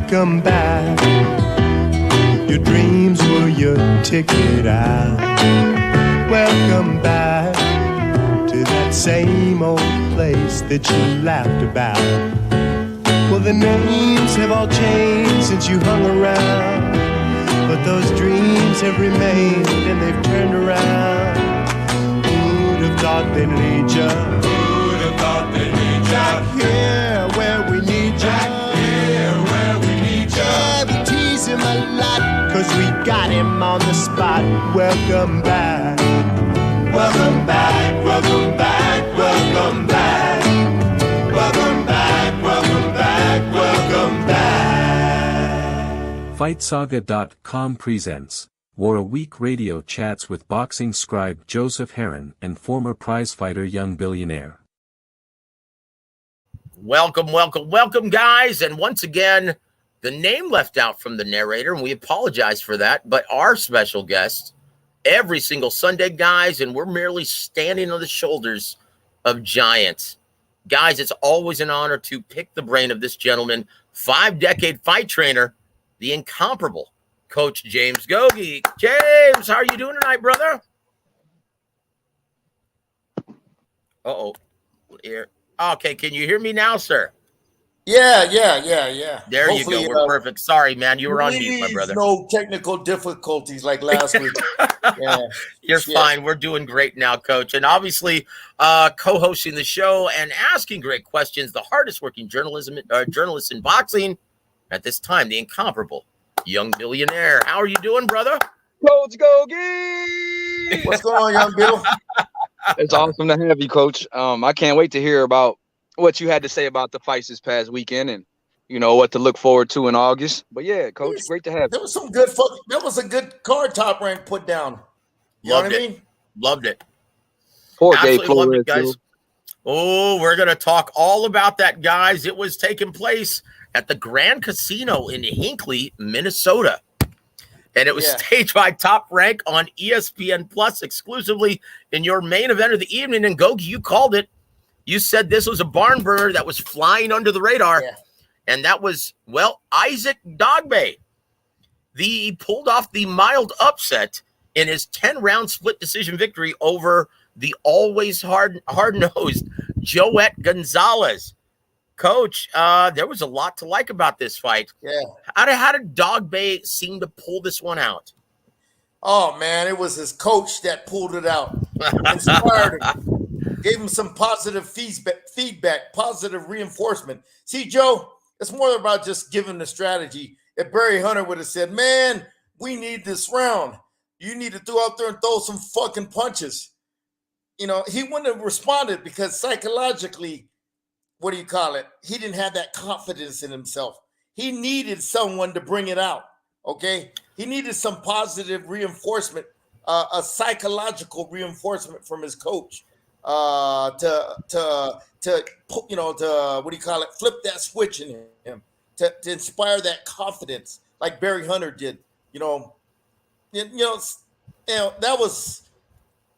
welcome back. Your dreams were your ticket out. Welcome back to that same old place that you laughed about. Well, the names have all changed since you hung around, but those dreams have remained and they've turned around. Who'd have thought they'd lead ya? Who'd have thought they'd lead ya? Back here where we need ya. Back here where we need ya. Yeah, we tease him a lot, 'cause we got him on the spot. Welcome back. Welcome back, welcome back, welcome back. Welcome back, welcome back, welcome back. FightSaga.com presents War a Week radio chats with boxing scribe Joseph Herron and former prizefighter Young Billionaire. Welcome, welcome, welcome, guys. And once again, the name left out from the narrator, and we apologize for that. But our special guest, every single Sunday, guys, and we're merely standing on the shoulders of giants. Guys, it's always an honor to pick the brain of this gentleman, 5-decade fight trainer, the incomparable Coach James Gogue. James, how are you doing tonight, brother? Uh-oh. Here. Okay, can you hear me now, sir? Yeah. There Hopefully, you go. We're perfect. Sorry, man. You were on mute, my brother. No technical difficulties like last week. Yeah. You're fine. We're doing great now, Coach. And obviously, co-hosting the show and asking great questions, the hardest working journalist in boxing at this time, the incomparable Young Billionaire. How are you doing, brother? Coach Gogue! What's going on, Young Bill? It's awesome to have you, Coach. I can't wait to hear about what you had to say about the fights this past weekend and, you know, what to look forward to in August. But, yeah, Coach, great to have you. There was some good – that was a good card Top Rank put down. You know what I mean? Loved it. Poor Absolutely Gabe loved Flores, it, guys. too. Oh, we're going to talk all about that, guys. It was taking place at the Grand Casino in Hinckley, Minnesota. And it was staged by Top Rank on ESPN Plus exclusively in your main event of the evening. And Gogue, you called it. You said this was a barn burner that was flying under the radar. Yeah. And that was, well, Isaac Dogbe. He pulled off the mild upset in his 10-round split decision victory over the always hard-nosed Joet Gonzalez. Coach, there was a lot to like about this fight. Yeah. How did Dogbe seem to pull this one out? Oh, man, it was his coach that pulled it out. Inspired him. Gave him some positive feedback, positive reinforcement. See, Joe, it's more about just giving the strategy. If Barry Hunter would have said, man, we need this round. You need to go out there and throw some fucking punches. You know, he wouldn't have responded because psychologically, what do you call it? He didn't have that confidence in himself. He needed someone to bring it out, okay? He needed some positive reinforcement, a psychological reinforcement from his coach. To you know, to what do you call it? Flip that switch in him to inspire that confidence, like Barry Hunter did. You know, that was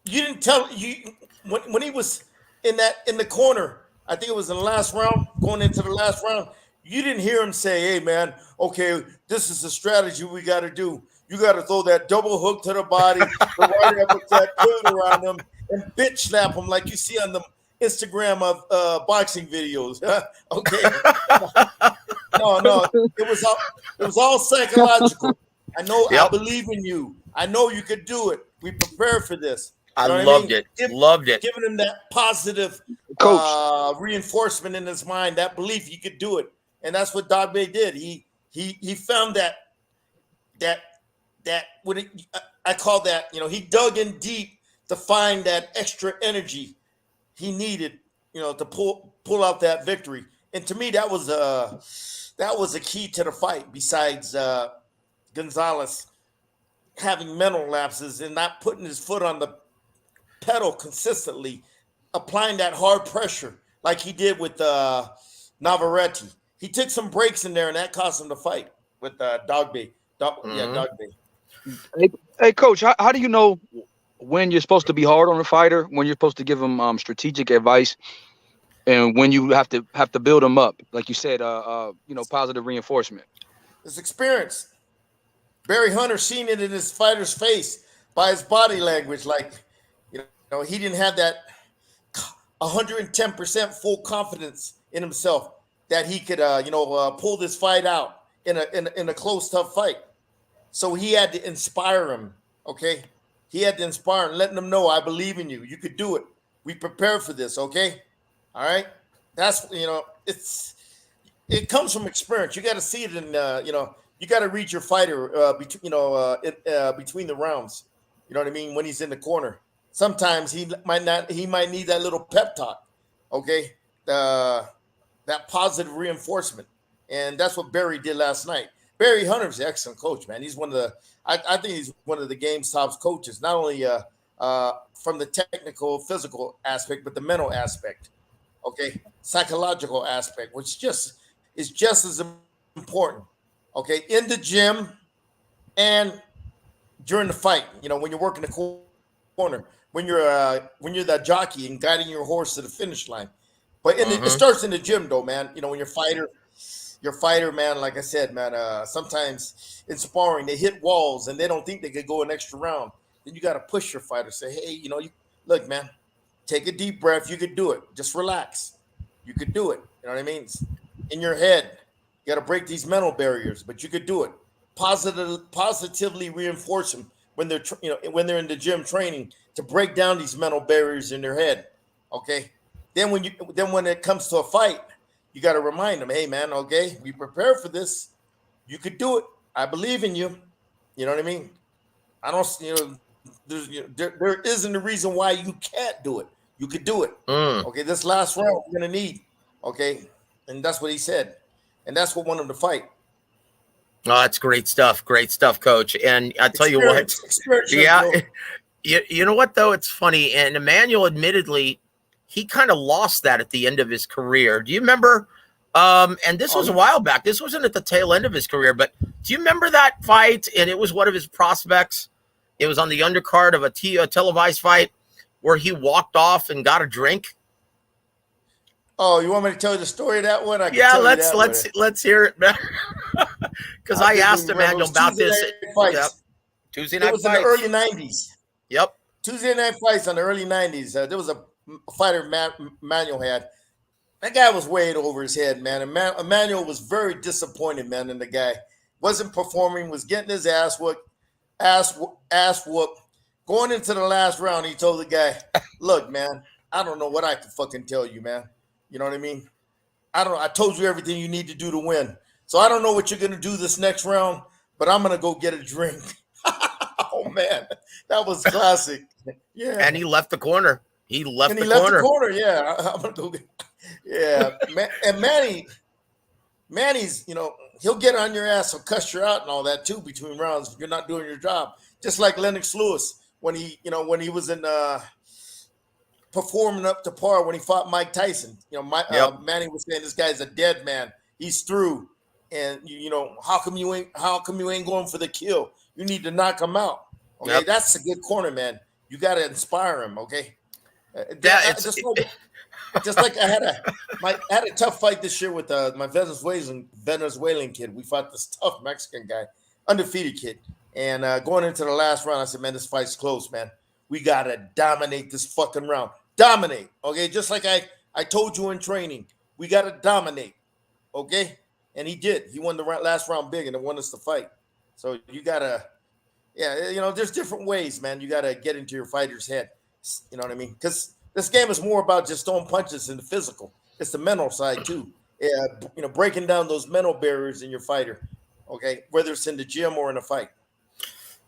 you didn't tell you when he was in the corner. I think it was in the last round, going into the last round. You didn't hear him say, "Hey, man, okay, this is the strategy we got to do. You got to throw that double hook to the body, the right uppercut, put it around him." And bitch slap him like you see on the Instagram of boxing videos. Okay. No. It was all psychological. I know. Yep. I believe in you. I know you could do it. We prepared for this. I loved it. Loved it. Giving him that positive reinforcement in his mind, that belief he could do it. And that's what Dogbe did. He found that what I call that, you know, he dug in deep to find that extra energy he needed, you know, to pull out that victory. And to me, that was a key to the fight. Besides Gonzalez having mental lapses and not putting his foot on the pedal consistently, applying that hard pressure like he did with Navarrete. He took some breaks in there, and that cost him the fight with Dogbe. Dogbe. Hey, Coach, how do you know when you're supposed to be hard on a fighter, when you're supposed to give them strategic advice, and when you have to build them up, like you said, positive reinforcement? It's experience. Barry Hunter seen it in his fighter's face by his body language. Like, he didn't have that 110% full confidence in himself that he could, pull this fight out in a close, tough fight. So he had to inspire him. Okay, he had to inspire him, letting him know, I believe in you. You could do it. We prepared for this. Okay, all right. That's it comes from experience. You got to see it in you got to read your fighter between the rounds. You know what I mean? When he's in the corner, sometimes he might need that little pep talk. Okay, that positive reinforcement, and that's what Barry did last night. Barry Hunter's an excellent coach, man. He's one of the I think he's one of the game's top coaches, not only from the technical, physical aspect, but the mental aspect. Okay, psychological aspect, which is just as important. Okay, in the gym and during the fight. When you're working the corner, when you're that jockey and guiding your horse to the finish line. But it starts in the gym, though, man. When your fighter, man, like I said, man, sometimes in sparring they hit walls and they don't think they could go an extra round. Then you got to push your fighter. Say, hey, look, man, take a deep breath. You could do it. Just relax. You could do it. You know what I mean? In your head, you got to break these mental barriers, but you could do it. Positively reinforce them when they're in the gym training to break down these mental barriers in their head. Okay. Then when it comes to a fight, you got to remind them, hey, man, okay, we prepared for this. You could do it. I believe in you. You know what I mean? I don't, there isn't a reason why you can't do it. You could do it. Okay, this last round we're going to need. Okay, and that's what he said. And that's what won him to fight. Oh, that's great stuff. Great stuff, Coach. And I tell you what, yeah, you know what, though? It's funny. And Emmanuel, admittedly, he kind of lost that at the end of his career. Do you remember? And this was a while back. This wasn't at the tail end of his career, but do you remember that fight? And it was one of his prospects. It was on the undercard of a televised fight where he walked off and got a drink. Oh, you want me to tell you the story of that one? Let's hear it, because I asked Emmanuel about this. Yep. Tuesday night fights. It was in the early 90s. Yep. Tuesday night fights in the early 90s. There was a fighter Emmanuel had. That guy was way over his head, man. Emmanuel was very disappointed, man, in the guy. Wasn't performing, was getting his ass whooped. Going into the last round, he told the guy, look, man, I don't know what I can fucking tell you, man. You know what I mean? I told you everything you need to do to win. So I don't know what you're going to do this next round, but I'm going to go get a drink. Oh, man. That was classic. Yeah. And he left the corner. He left the corner. Yeah. I'm going to go get. Yeah. And Manny's, he'll get on your ass or cuss you out and all that too between rounds if you're not doing your job. Just like Lennox Lewis when he was in performing up to par when he fought Mike Tyson. Manny was saying this guy's a dead man. He's through. And how come you ain't going for the kill? You need to knock him out. Okay, yep. That's a good corner, man. You got to inspire him. Okay, just like I had a tough fight this year with my Venezuelan kid. We fought this tough Mexican guy, undefeated kid, and going into the last round, I said, man, this fight's close, man. We got to dominate this fucking round. Dominate, okay? Just like I told you in training, we got to dominate, okay? And he did. He won the last round big, and it won us the fight. So you got to, there's different ways, man. You got to get into your fighter's head. You know what I mean? Because this game is more about just throwing punches in the physical. It's the mental side, too. Yeah, breaking down those mental barriers in your fighter, okay? Whether it's in the gym or in a fight.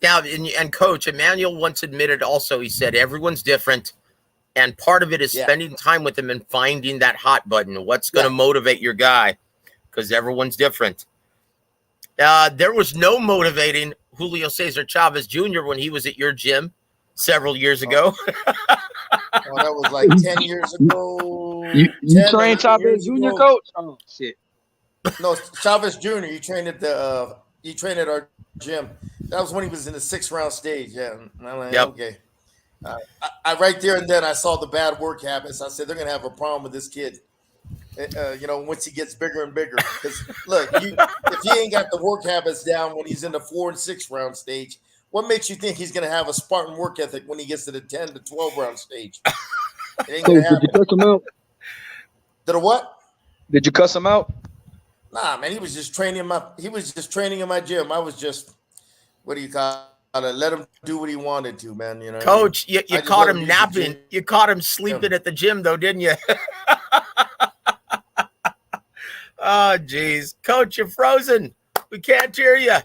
Yeah, and Coach, Emmanuel once admitted also, he said, everyone's different. And part of it is spending time with them and finding that hot button. What's going to motivate your guy? Because everyone's different. There was no motivating Julio Cesar Chavez Jr. when he was at your gym several years ago. That was like 10 years ago. You trained Chavez Jr., Coach? Oh, shit. No, Chavez Jr., he trained at our gym. That was when he was in the 6th round stage. Yeah. I'm like, okay. I right there and then I saw the bad work habits. I said, they're going to have a problem with this kid. once he gets bigger and bigger. Because look, if he ain't got the work habits down when he's in the 4 and 6 round stage, what makes you think he's going to have a Spartan work ethic when he gets to the 10 to 12 round stage? It ain't going to happen. Did you cuss him out? Did a what? Did you cuss him out? Nah, man, he was just training in my gym. I was just, what do you call it? Let him do what he wanted to, man. You know, Coach, you caught him napping. You caught him sleeping at the gym, though, didn't you? Oh, geez. Coach, you're frozen. We can't hear you.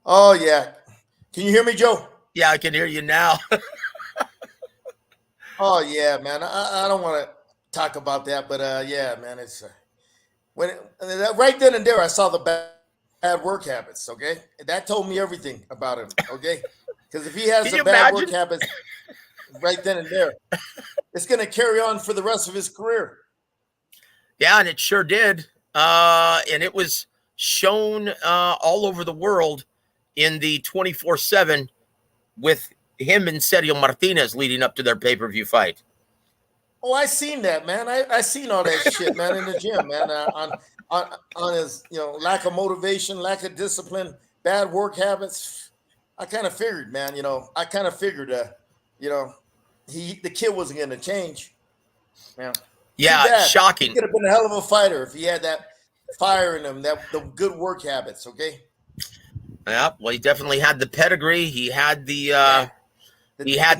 Oh, yeah. Can you hear me, Joe? Yeah, I can hear you now. Oh, yeah, man. I don't want to talk about that, but yeah, man, it's right then and there I saw the bad work habits. Okay, that told me everything about him. Okay, because if he has the bad work habits right then and there, it's going to carry on for the rest of his career. Yeah, and it sure did. And it was shown all over the world in the 24/7 with him and Sergio Martinez leading up to their pay-per-view fight. Oh, I seen that, man. I seen all that shit, man, in the gym, man. On his, lack of motivation, lack of discipline, bad work habits. I kind of figured, man. I kind of figured, the kid wasn't going to change. Man. Yeah, shocking. He could have been a hell of a fighter if he had that fire in him, the good work habits. Okay. Yeah, well, he definitely had the pedigree. He had he had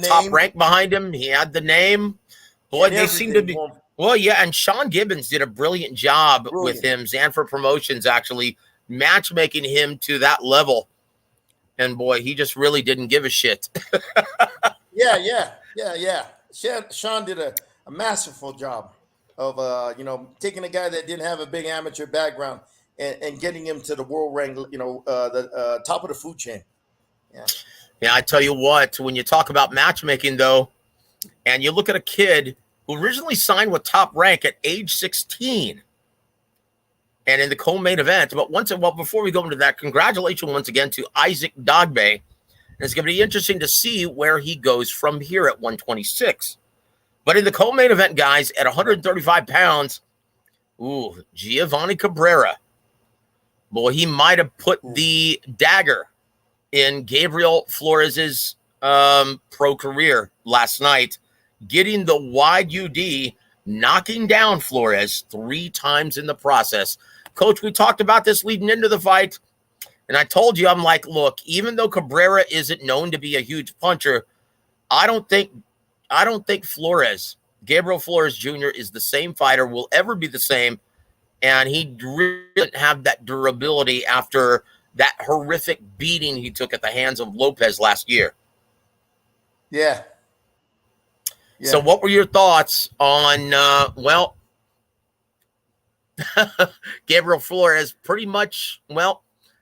Top Rank behind him. He had the name. Boy, they seem to be. Well, yeah, and Sean Gibbons did a brilliant job with him. Zanfer Promotions actually matchmaking him to that level. And boy, he just really didn't give a shit. Yeah. Sean did a masterful job of taking a guy that didn't have a big amateur background and getting him to the world rank, the top of the food chain. Yeah, I tell you what, when you talk about matchmaking, though, and you look at a kid who originally signed with Top Rank at age 16 and in the co-main event. But before we go into that, congratulations once again to Isaac Dogbe. And it's going to be interesting to see where he goes from here at 126. But in the co-main event, guys, at 135 pounds, Giovanni Cabrera. Boy, he might have put the dagger in Gabriel Flores's pro career last night, getting the wide UD, knocking down Flores 3 times in the process. Coach, we talked about this leading into the fight, and I told you, I'm like, look, even though Cabrera isn't known to be a huge puncher, I don't think Gabriel Flores Jr. is the same fighter, will ever be the same, and he really didn't have that durability after that horrific beating he took at the hands of Lopez last year. Yeah. So what were your thoughts on, Gabriel Flores pretty much,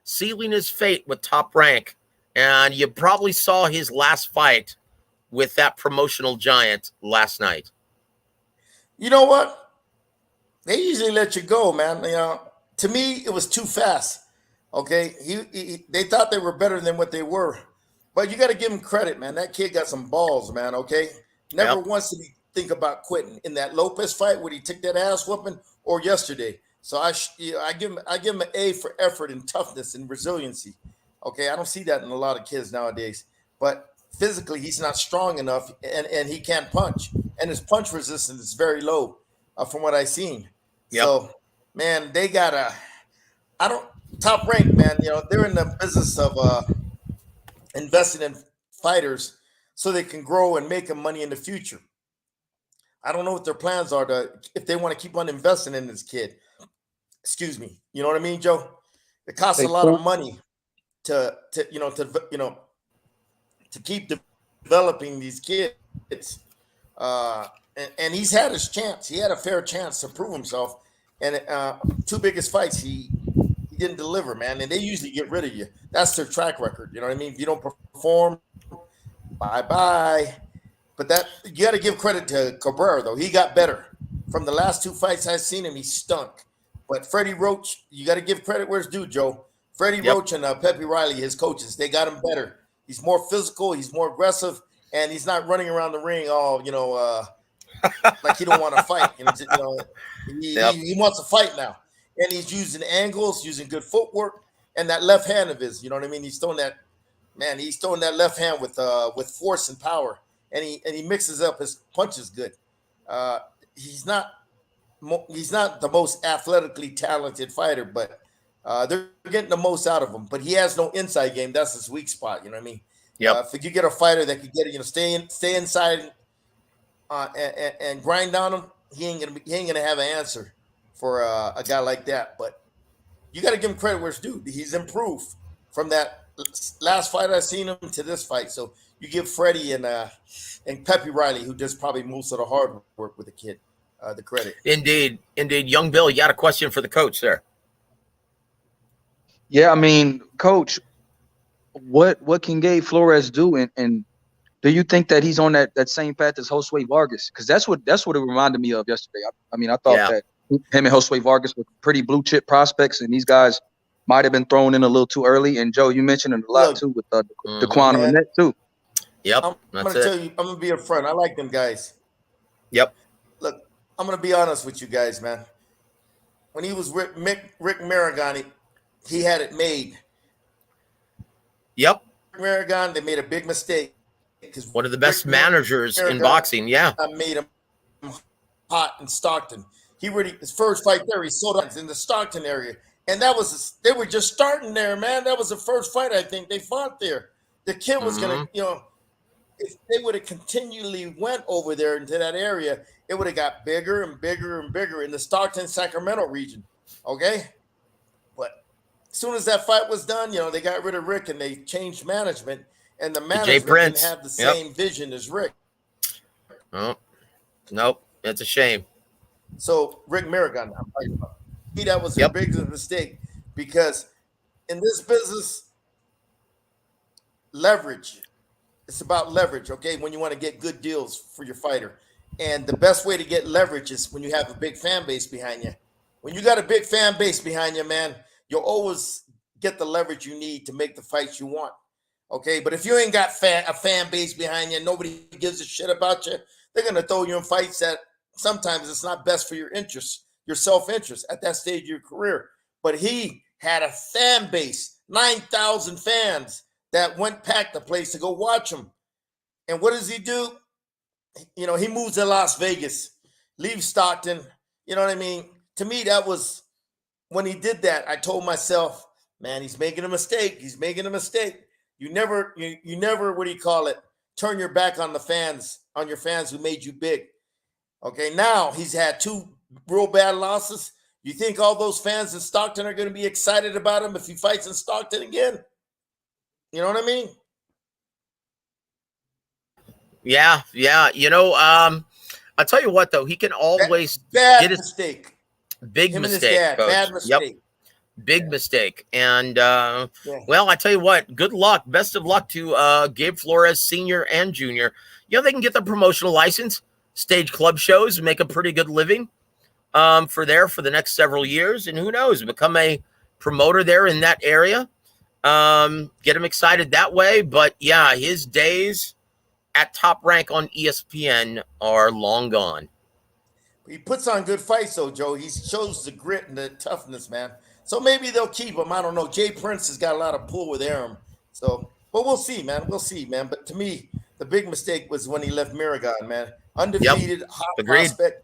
sealing his fate with Top Rank? And you probably saw his last fight with that promotional giant last night. You know what? They usually let you go, man. To me, it was too fast. Okay? They thought they were better than what they were. But you got to give him credit, man. That kid got some balls, man, okay? Never once did he think about quitting in that Lopez fight when he took that ass whooping, or yesterday. So I give him an A for effort and toughness and resiliency. Okay, I don't see that in a lot of kids nowadays. But physically, he's not strong enough, and he can't punch, and his punch resistance is very low, from what I've seen. Yep. So, man, they got Top Rank, man. They're in the business of investing in fighters so they can grow and make them money in the future. I don't know what their plans are if they want to keep on investing in this kid. Excuse me. You know what I mean, Joe? It costs a lot of money to keep developing these kids. And he's had his chance. He had a fair chance to prove himself. And 2 biggest fights, he didn't deliver, man. And they usually get rid of you. That's their track record. You know what I mean? If you don't perform, bye-bye. But you got to give credit to Cabrera, though. He got better. From the last 2 fights I've seen him, he stunk. But Freddie Roach, you got to give credit where it's due, Joe. Freddie Roach and Pepe Riley, his coaches, they got him better. He's more physical, he's more aggressive, and he's not running around the ring all, like he don't want to fight. He wants to fight now, and he's using angles, using good footwork, and that left hand of his. You know what I mean? He's throwing that left hand with force and power, and he mixes up his punches good. He's not the most athletically talented fighter, but they're getting the most out of him. But he has no inside game. That's his weak spot. You know what I mean? Yeah. If you get a fighter that could get it, stay inside and grind on him, he ain't gonna have an answer for a guy like that. But you got to give him credit where it's due. He's improved from that last fight I seen him to this fight. So you give Freddie and Pepe Riley, who does probably most of the hard work with the kid, the credit. Indeed. Young Bill, you got a question for the coach there? Yeah, I mean, Coach, what can Gabe Flores do, and do you think that he's on that same path as Josue Vargas? Because that's what it reminded me of yesterday. I mean, I thought that him and Josue Vargas were pretty blue chip prospects, and these guys might have been thrown in a little too early. And Joe, you mentioned it a lot too with Daquan and Annette too. Yep, I'm gonna tell you, I'm gonna be upfront. I like them guys. Yep. Look, I'm gonna be honest with you guys, man. When he was Rick Maragani, he had it made. Yep. Maragani, they made a big mistake. One of the best managers in boxing, I made him hot in Stockton. His first fight there, he sold out in the Stockton area. And they were just starting there, man. That was the first fight I think they fought there. The kid was gonna, if they would have continually went over there into that area, it would have got bigger and bigger and bigger in the Stockton, Sacramento region. Okay? But as soon as that fight was done, they got rid of Rick and they changed management. And the management didn't have the same vision as Rick. Oh, nope. That's a shame. So Rick Maragani, I'm talking about. That was a big mistake because in this business, leverage. It's about leverage, okay? When you want to get good deals for your fighter. And the best way to get leverage is when you have a big fan base behind you. When you got a big fan base behind you, man, you'll always get the leverage you need to make the fights you want. Okay, but if you ain't got a fan base behind you, nobody gives a shit about you, they're going to throw you in fights that sometimes it's not best for your interests, your self-interest at that stage of your career. But he had a fan base, 9,000 fans that went packed the place to go watch him. And what does he do? He moves to Las Vegas, leaves Stockton. You know what I mean? To me, that was when he did that. I told myself, man, he's making a mistake. He's making a mistake. You never, what do you call it? Turn your back on your fans who made you big. Okay, now he's had 2 real bad losses. You think all those fans in Stockton are going to be excited about him if he fights in Stockton again? You know what I mean? Yeah. I'll tell you what, though, he can always get his mistake. Big mistake, Coach. Bad mistake. Yep. Big mistake. And, well, I tell you what, good luck. Best of luck to Gabe Flores, Sr. and Jr. They can get the promotional license, stage club shows, make a pretty good living for the next several years. And who knows, become a promoter there in that area. Get him excited that way. But, yeah, his days at Top Rank on ESPN are long gone. He puts on good fights, though, Joe. He shows the grit and the toughness, man. So maybe they'll keep him. I don't know. Jay Prince has got a lot of pull with Arum. So, but we'll see, man. We'll see, man. But to me, the big mistake was when he left Maragon, man. Undefeated, hot prospect.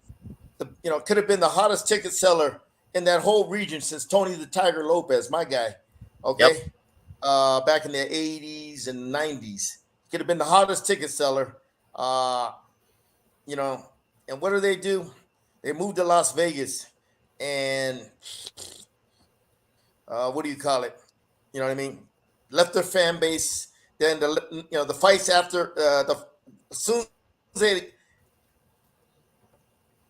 Could have been the hottest ticket seller in that whole region since Tony the Tiger Lopez, my guy. Okay. Back in the 80s and 90s. Could have been the hottest ticket seller. And what do? They moved to Las Vegas and what do you call it? You know what I mean? Left their fan base. Then the fights after as soon as they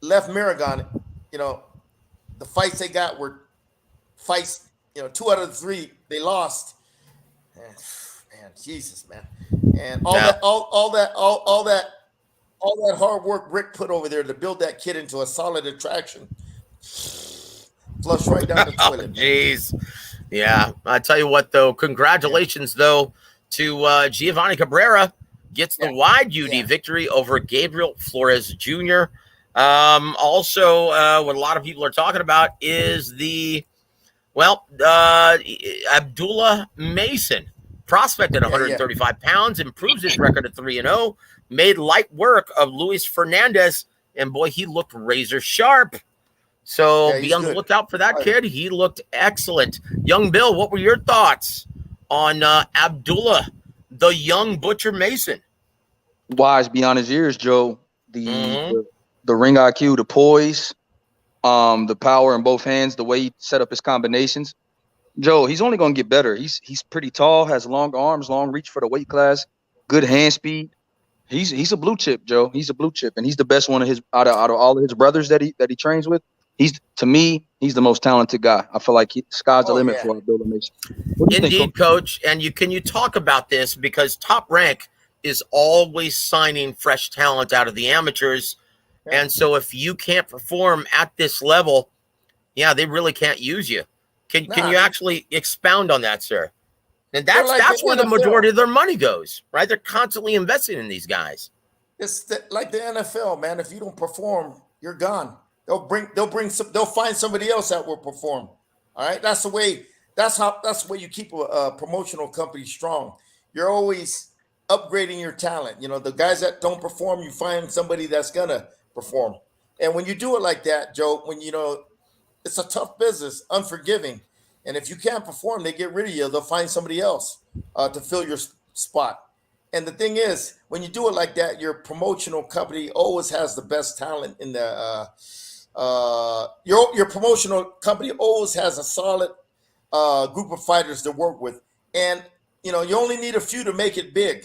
left Maragon, the fights they got were fights. 2 out of the 3 they lost. Man, Jesus, man, and all that hard work Rick put over there to build that kid into a solid attraction. Flush right down the toilet. Jeez. Yeah. I tell you what, though, congratulations, though, to Giovanni Cabrera. Gets the wide UD victory over Gabriel Flores Jr. Also, what a lot of people are talking about is Abdullah Mason, prospect at 135 pounds, improves his record to 3-0, made light work of Luis Fernandez, and boy, he looked razor sharp. So be on the lookout for that kid. He looked excellent. Young Bill, what were your thoughts on Abdullah, the young Butcher Mason? Wise beyond his years, Joe. The ring IQ, the poise, the power in both hands, the way he set up his combinations. Joe, he's only going to get better. He's pretty tall, has long arms, long reach for the weight class, good hand speed. He's a blue chip, Joe. He's a blue chip, and he's the best one of his out of all of his brothers that he trains with. He's the most talented guy. I feel like sky's the limit for Abdullah Mason. Indeed, Coach. And can you talk about this, because Top Rank is always signing fresh talent out of the amateurs. Yeah. And so if you can't perform at this level, they really can't use you. Can you actually expound on that, sir? And that's where the majority of their money goes, right? They're constantly investing in these guys. It's like the NFL, man. If you don't perform, you're gone. They'll find somebody else that will perform. All right. That's the way you keep a promotional company strong. You're always upgrading your talent. The guys that don't perform, you find somebody that's gonna perform. And when you do it like that, Joe, when it's a tough business, unforgiving. And if you can't perform, they get rid of you. They'll find somebody else to fill your spot. And the thing is, when you do it like that, your promotional company always has the best talent in the your promotional company always has a solid group of fighters to work with. And you only need a few to make it big.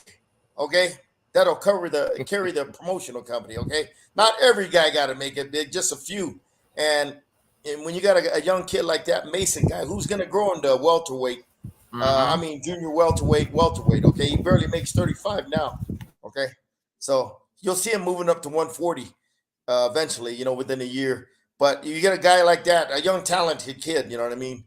Okay, that'll carry the promotional company. Okay, not every guy got to make it big, just a few. And when you got a young kid like that Mason guy, who's going to grow into welterweight, junior welterweight. Okay, he barely makes 35 now. Okay, so you'll see him moving up to 140 eventually. Within a year. But you get a guy like that, a young talented kid. You know what I mean?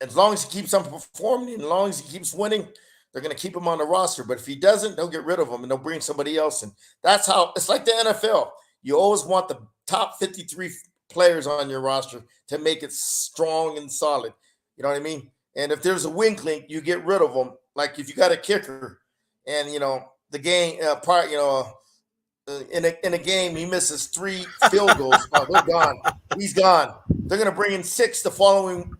As long as he keeps on performing, as long as he keeps winning, they're going to keep him on the roster. But if he doesn't, they'll get rid of him and they'll bring somebody else in. That's how it's like the NFL. You always want the top 53 players on your roster to make it strong and solid. You know what I mean? And if there's a weak link, you get rid of them. Like if you got a kicker and, the game in a game, he misses 3 field goals. Oh, they're gone. He's gone. They're going to bring in 6 the following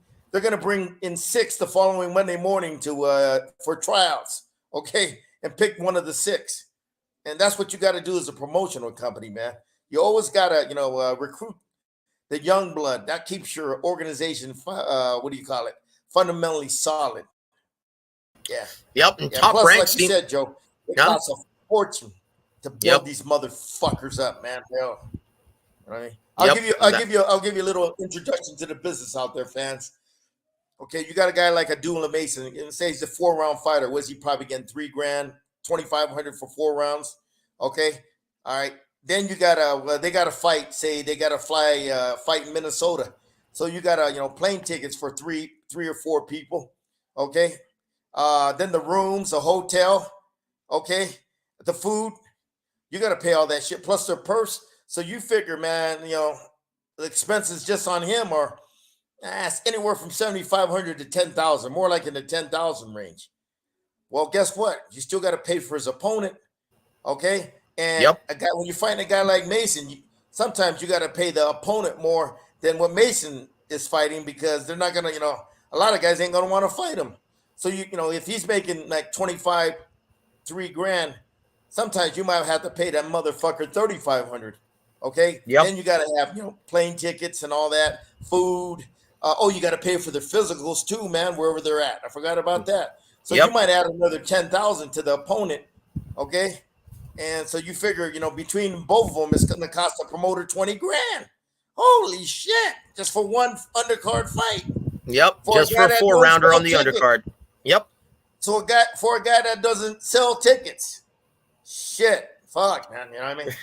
Monday morning for tryouts. Okay. And pick one of the 6. And that's what you got to do as a promotional company, man. You always got to, recruit the young blood. That keeps your organization, fundamentally solid. Yeah. Yep. And Top Rank, like you said, Joe, it costs a fortune to build these motherfuckers up, man. Right? I'll give you a little introduction to the business out there, fans. Okay, you got a guy like Abdullah Mason. Say he's a 4-round fighter. Was he probably getting $3,000, $2,500 for 4 rounds? Okay, all right. Then you they got to fight. Say they got to fight in Minnesota. So you got plane tickets for three or 4 people. Okay, then the rooms, the hotel. Okay, the food. You got to pay all that shit plus their purse. So you figure, man, the expenses just on him are anywhere from $7,500 to $10,000, more like in the $10,000 range. Well, guess what? You still got to pay for his opponent. Okay. And when you find a guy like Mason, sometimes you got to pay the opponent more than what Mason is fighting because they're not going to, a lot of guys ain't going to want to fight him. So, if he's making like $3,000, sometimes you might have to pay that motherfucker $3,500. Okay. Yep. Then you got to have, plane tickets and all that, food. You got to pay for their physicals too, man, wherever they're at. I forgot about that. So you might add another $10,000 to the opponent. Okay. And so you figure, between both of them, it's going to cost the promoter $20,000. Holy shit. Just for one undercard fight. Yep. Just for a 4-rounder on the undercard. Yep. So for a guy that doesn't sell tickets. Shit. Fuck, man. You know what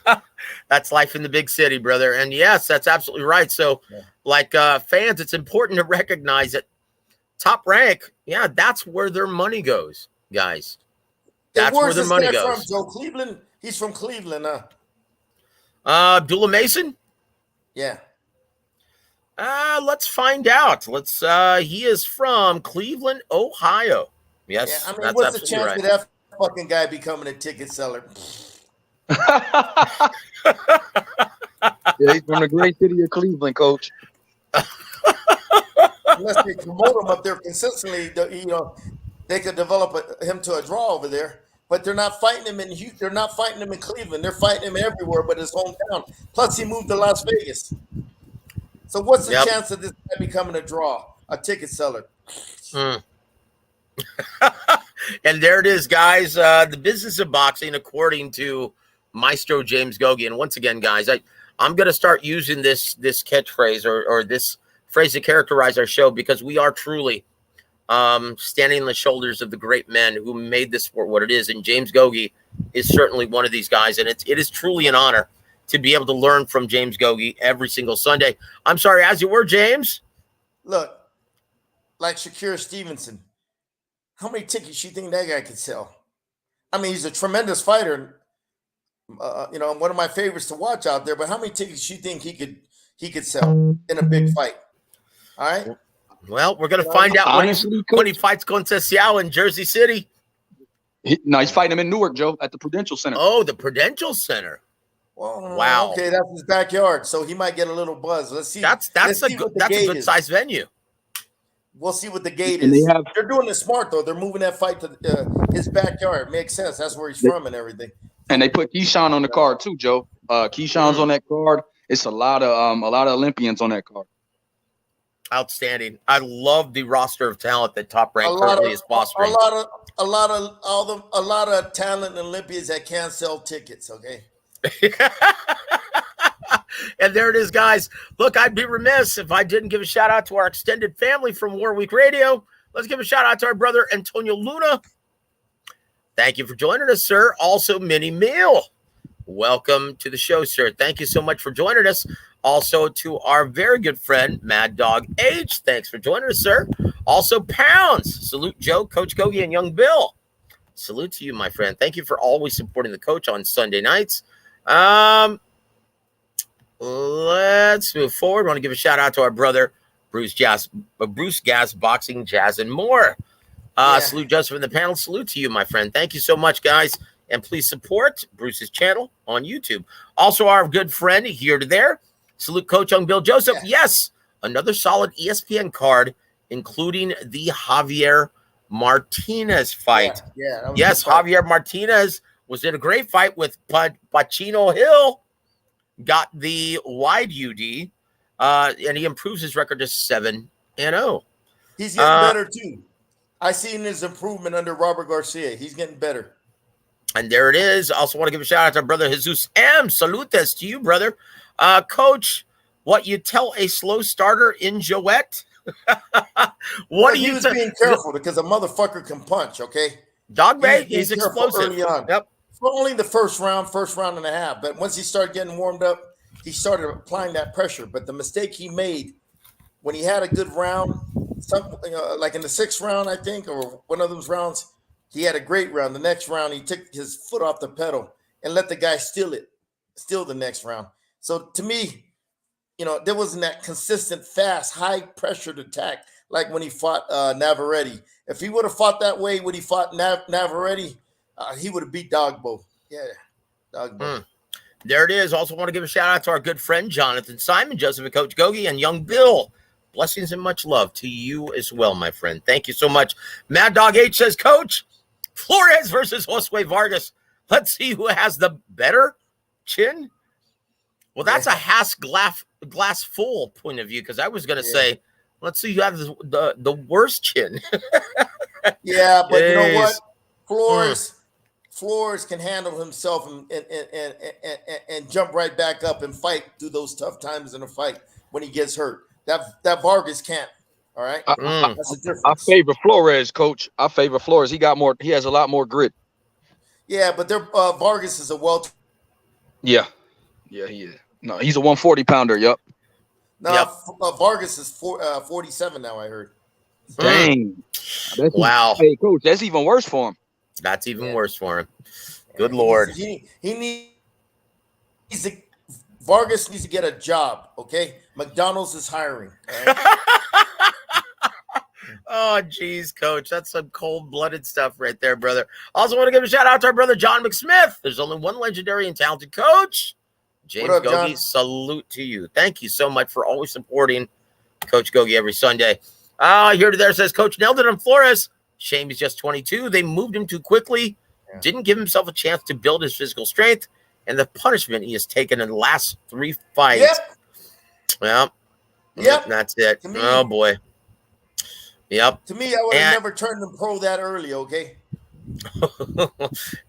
I mean? That's life in the big city, brother. And yes, that's absolutely right. So fans, it's important to recognize that Top Rank, that's where their money goes, guys. That's where their money goes. From, Joe? Cleveland, He's from Cleveland, huh? Abdullah Mason? Yeah. Let's find out. He is from Cleveland, Ohio. Yes, Yeah, I mean, that's what's the absolutely chance right. of that fucking guy becoming a ticket seller? Yeah, he's from the great city of Cleveland, Coach. Unless they promote him up there consistently, they could develop him to a draw over there. But they're not fighting him in Houston. They're not fighting him in Cleveland. They're fighting him everywhere but his hometown. Plus, he moved to Las Vegas. So what's the chance of this guy becoming a draw, a ticket seller? And there it is, guys. The business of boxing, according to Maestro James Gogue. And once again, guys, I'm going to start using this catchphrase or this phrase to characterize our show, because we are truly standing on the shoulders of the great men who made this sport what it is. And James Gogue is certainly one of these guys. And it is truly an honor to be able to learn from James Gogue every single Sunday. I'm sorry, as you were, James. Look, like Shakira Stevenson, how many tickets you think that guy could sell? I mean, he's a tremendous fighter. One of my favorites to watch out there. But how many tickets you think he could sell in a big fight? All right. Well, we're going to find out when he fights Conceição in Jersey City. He's fighting him in Newark, Joe, at the Prudential Center. Oh, the Prudential Center. Well, wow. Okay, that's his backyard, so he might get a little buzz. Let's see. That's a good size venue. We'll see what the gate is. They're doing it smart though. They're moving that fight to his backyard. Makes sense. That's where he's from and everything. And they put Keyshawn on the card too, Joe. Keyshawn's on that card. It's a lot of Olympians on that card. Outstanding. I love the roster of talent that Top Rank currently is fostering. A lot of talent and Olympians that can't sell tickets. Okay. And there it is, guys. Look, I'd be remiss if I didn't give a shout out to our extended family from Warweek Radio. Let's give a shout out to our brother Antonio Luna. Thank you for joining us, sir. Also, Minnie Meal, welcome to the show, sir. Thank you so much for joining us. Also, to our very good friend Mad Dog H, thanks for joining us, sir. Also, Pounds, salute Joe, Coach Gogue, and Young Bill. Salute to you, my friend. Thank you for always supporting the coach on Sunday nights. Let's move forward. I want to give a shout out to our brother Bruce Gas, Boxing, Jazz, and more. Salute Joseph in the panel. Salute to you, my friend. Thank you so much, guys. And please support Bruce's channel on YouTube. Also, our good friend here to there. Salute Coach Young Bill Joseph. Yes, another solid ESPN card, including the Javier Martinez fight. Yes, Javier Martinez was in a great fight with Pacino Hill. Got the wide UD, and he improves his record to 7-0. He's getting better too. I seen his improvement under Robert Garcia. He's getting better. And there it is. Also want to give a shout out to our brother Jesus M. Salutes to you, brother. Coach, what you tell a slow starter in Jouet? What do you? He was being careful because a motherfucker can punch. Okay, Dog Bay, he's explosive. Early on. Yep. For only the first round and a half. But once he started getting warmed up, he started applying that pressure. But the mistake he made when he had a good round, like in the 6th round, I think, or one of those rounds, he had a great round. The next round, he took his foot off the pedal and let the guy steal the next round. So to me, there wasn't that consistent, fast, high-pressured attack like when he fought Navarrete. If he would have fought that way when he fought Navarrete, he would have beat Dogbo. Yeah, Dogbo. There it is. Also want to give a shout out to our good friend Jonathan Simon, Joseph and Coach Gogue, and Young Bill. Blessings and much love to you as well, my friend. Thank you so much. Mad Dog H says, Coach, Flores versus Josue Vargas. Let's see who has the better chin. Well, that's a half glass full point of view, because I was going to say, let's see who has the worst chin. Yeah, but you know what? Flores can handle himself and jump right back up and fight through those tough times in a fight when he gets hurt. That Vargas can't. All right, that's the difference. I favor Flores, Coach. I favor Flores. He has a lot more grit. Yeah, but Vargas is a welter. Yeah, he is. No, he's a 140 pounder. Yep. No, Vargas is 47 now. I heard. Dang. Wow. Hey, Coach, that's even worse for him. That's even worse for him. Good Lord. He needs to, Vargas needs to get a job, okay? McDonald's is hiring. All right? Oh, geez, Coach. That's some cold-blooded stuff right there, brother. Also want to give a shout-out to our brother John McSmith. There's only one legendary and talented coach. James Gogue, salute to you. Thank you so much for always supporting Coach Gogue every Sunday. Here to there says, Coach nailed it on Flores. Shame he's just 22. They moved him too quickly. Yeah. Didn't give himself a chance to build his physical strength. And the punishment he has taken in the last 3 fights. Yep. Well, yep. That's it. Oh, boy. Yep. To me, I would have never turned him pro that early, okay?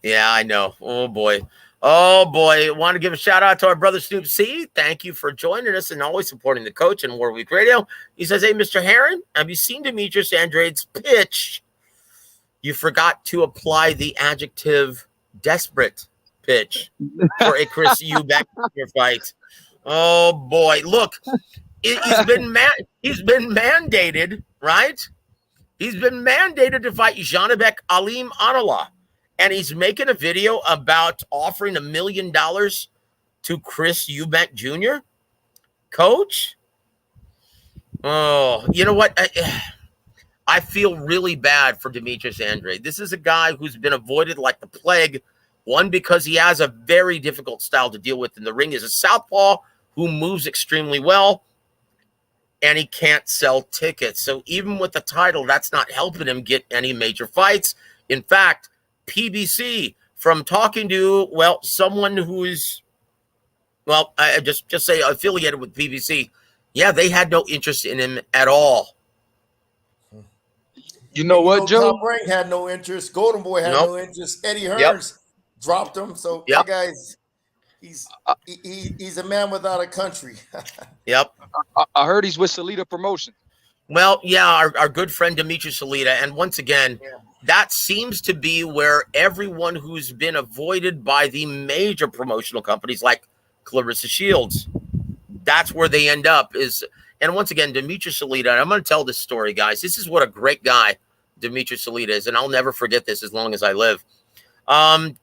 Yeah, I know. Oh, boy. Oh, boy. Want to give a shout-out to our brother Snoop C. Thank you for joining us and always supporting the coach and War Week Radio. He says, hey, Mr. Heron, have you seen Demetrius Andrade's pitch? You forgot to apply the adjective desperate pitch for a Chris Eubank fight. Oh, boy. Look, he's been mandated, right? He's been mandated to fight Janibek Alim Anala. And he's making a video about offering $1 million to Chris Eubank Jr. Coach? Oh, you know what? I feel really bad for Demetrius Andrade. This is a guy who's been avoided like the plague. One, because he has a very difficult style to deal with in the ring. He's a southpaw who moves extremely well, and he can't sell tickets. So even with the title, that's not helping him get any major fights. In fact, PBC, from talking to, well, someone who is, well, I just say affiliated with PBC, yeah, they had no interest in him at all. You know what, Joe? Top Rank had no interest. Golden Boy had no interest. Eddie Hearns dropped him. So that guy's he's a man without a country. Yep. I heard he's with Salita Promotion. Well, yeah, our good friend Demetrius Salita. And once again, that seems to be where everyone who's been avoided by the major promotional companies like Clarissa Shields, that's where they end up is. And once again, Demetrius Salita, and I'm going to tell this story, guys. This is what a great guy Demetrius Salita is, and I'll never forget this as long as I live.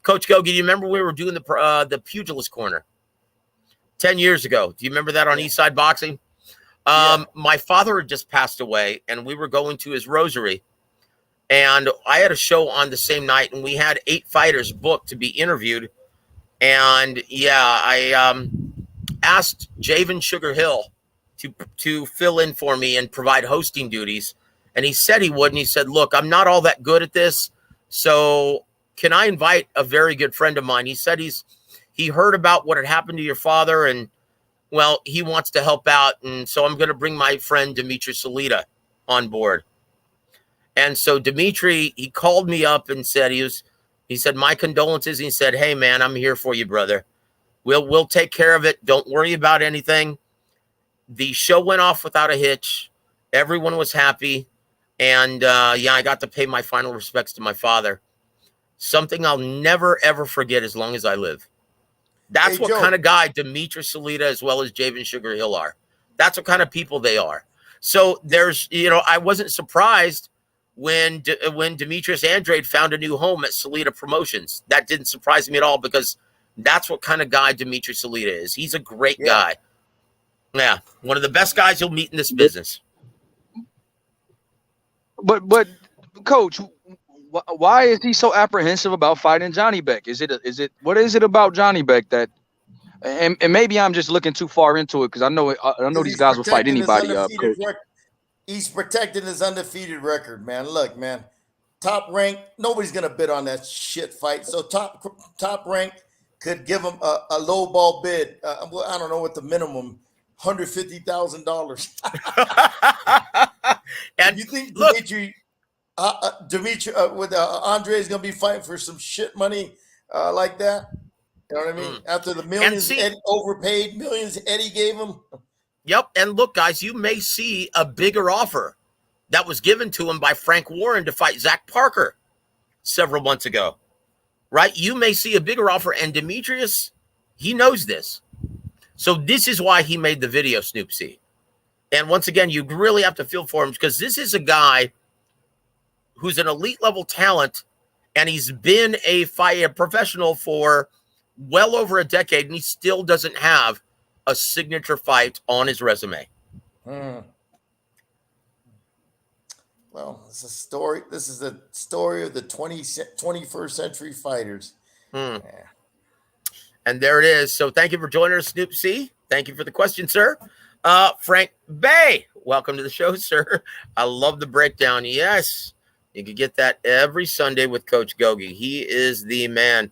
Coach Gogue, do you remember we were doing the Pugilist Corner 10 years ago? Do you remember that on Eastside Boxing? My father had just passed away, and we were going to his rosary. And I had a show on the same night, and we had 8 fighters booked to be interviewed. And, I asked Javen Sugar Hill to fill in for me and provide hosting duties. And he said he would. And he said, look, I'm not all that good at this. So can I invite a very good friend of mine? He said he heard about what had happened to your father. And, well, he wants to help out. And so I'm going to bring my friend Demetrius Salita on board. And so Dimitri, he called me up and said, he said, my condolences. He said, hey, man, I'm here for you, brother. We'll take care of it. Don't worry about anything. The show went off without a hitch. Everyone was happy. And, I got to pay my final respects to my father. Something I'll never, ever forget as long as I live. That's what kind of guy Demetrius Salita as well as Javen Sugar Hill are. That's what kind of people they are. So there's, I wasn't surprised when Demetrius Andrade found a new home at Salita Promotions. That didn't surprise me at all because that's what kind of guy Demetrius Salita is. He's a great guy. Yeah, one of the best guys you'll meet in this business. But Coach, why is he so apprehensive about fighting Johnny Beck? What is it about Johnny Beck that? And maybe I'm just looking too far into it because I know these guys will fight anybody up. He's protecting his undefeated record, man. Look, man, Top Rank. Nobody's gonna bid on that shit fight. So Top Rank could give him a low ball bid. I don't know what the minimum. $150,000. And you think Dimitri with Andre is going to be fighting for some shit money like that? You know what I mean? After the millions Eddie overpaid, millions Eddie gave him. Yep. And look, guys, you may see a bigger offer that was given to him by Frank Warren to fight Zach Parker several months ago, right? You may see a bigger offer, and Demetrius, he knows this. So this is why he made the video, Snoop C. And once again, you really have to feel for him because this is a guy who's an elite level talent And he's been a professional for well over a decade, and he still doesn't have a signature fight on his resume. Well, it's a story. This is the story of the 21st century fighters. Yeah. And there it is. So thank you for joining us, Snoop C. Thank you for the question, sir. Frank Bay, welcome to the show, sir. I love the breakdown. Yes, you can get that every Sunday with Coach Gogue. He is the man.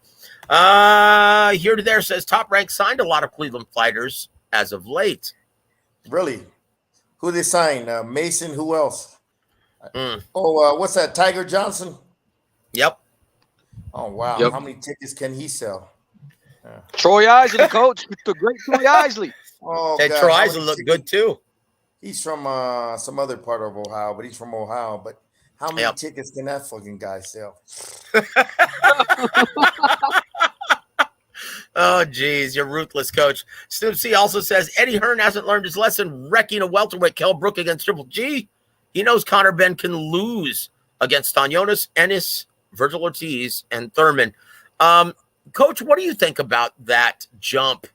Here to there says Top Rank signed a lot of Cleveland fighters as of late. Really? Who they signed? Mason, who else? What's that? Tiger Johnson? Yep. Oh, wow. Yep. How many tickets can he sell? Troy Isley, coach. The great Troy Isley. Oh, Hey, God. Troy Isley looked good too. He's from some other part of Ohio, but he's from Ohio. But how many tickets can that fucking guy sell? Oh, geez, you're ruthless, Coach. Snoop C also says Eddie Hearn hasn't learned his lesson wrecking a welterweight Kell Brook against Triple G. He knows Conor Benn can lose against Stanionis, Ennis, Virgil Ortiz, and Thurman. Coach, what do you think about that jump,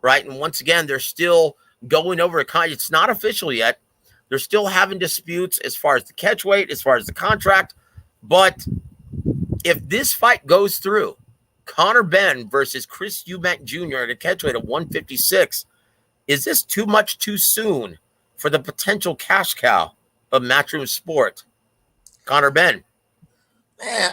right? And once again, they're still going over a contract. It's not official yet. They're still having disputes as far as the catch weight, as far as the contract. But if this fight goes through, Conor Benn versus Chris Eubank Jr. at a catch weight of 156, is this too much too soon for the potential cash cow of Matchroom Sport? Conor Benn. Man,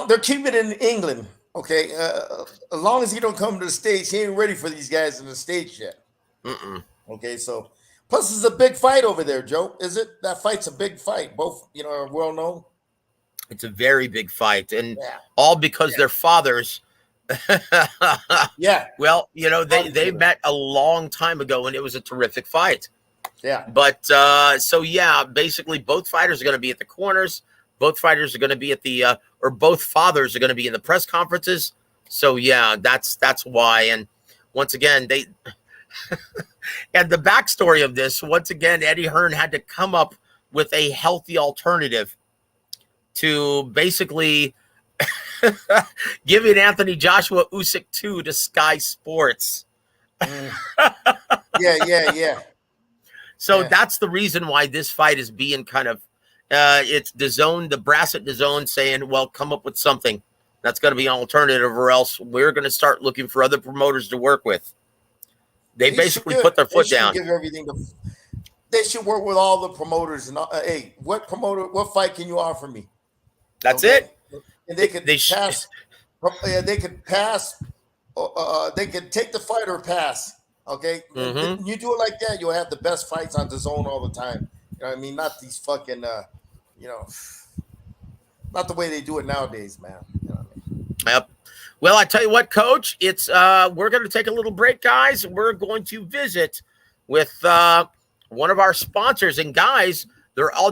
they're keeping it in England, okay? As long as he don't come to the States, he ain't ready for these guys in the States yet. Okay, so plus it's a big fight over there, Joe. Is it? That fight's a big fight. Both, are well known. It's a very big fight, and all because their fathers. Yeah. Well, they met a long time ago, and it was a terrific fight. Yeah. But basically, both fighters are going to be at the corners. Both fighters are going to be at the, or both fathers are going to be in the press conferences. So yeah, that's why. And once again, they, and the backstory of this, once again, Eddie Hearn had to come up with a healthy alternative to basically giving Anthony Joshua Usyk 2 to Sky Sports. Yeah. So that's the reason why this fight is being kind of, it's DAZN, the brass at DAZN saying, well, come up with something that's going to be an alternative, or else we're going to start looking for other promoters to work with. They basically put their foot down. Give everything they should work with all the promoters. And hey, what fight can you offer me? That's it. And they could pass. They could pass. They could take the fight or pass. Okay, You do it like that, you'll have the best fights on DAZN all the time. You know what I mean? Not these fucking, not the way they do it nowadays, man. You know what I mean? Yep. Well, I tell you what, Coach, it's we're going to take a little break, guys. We're going to visit with one of our sponsors, and guys,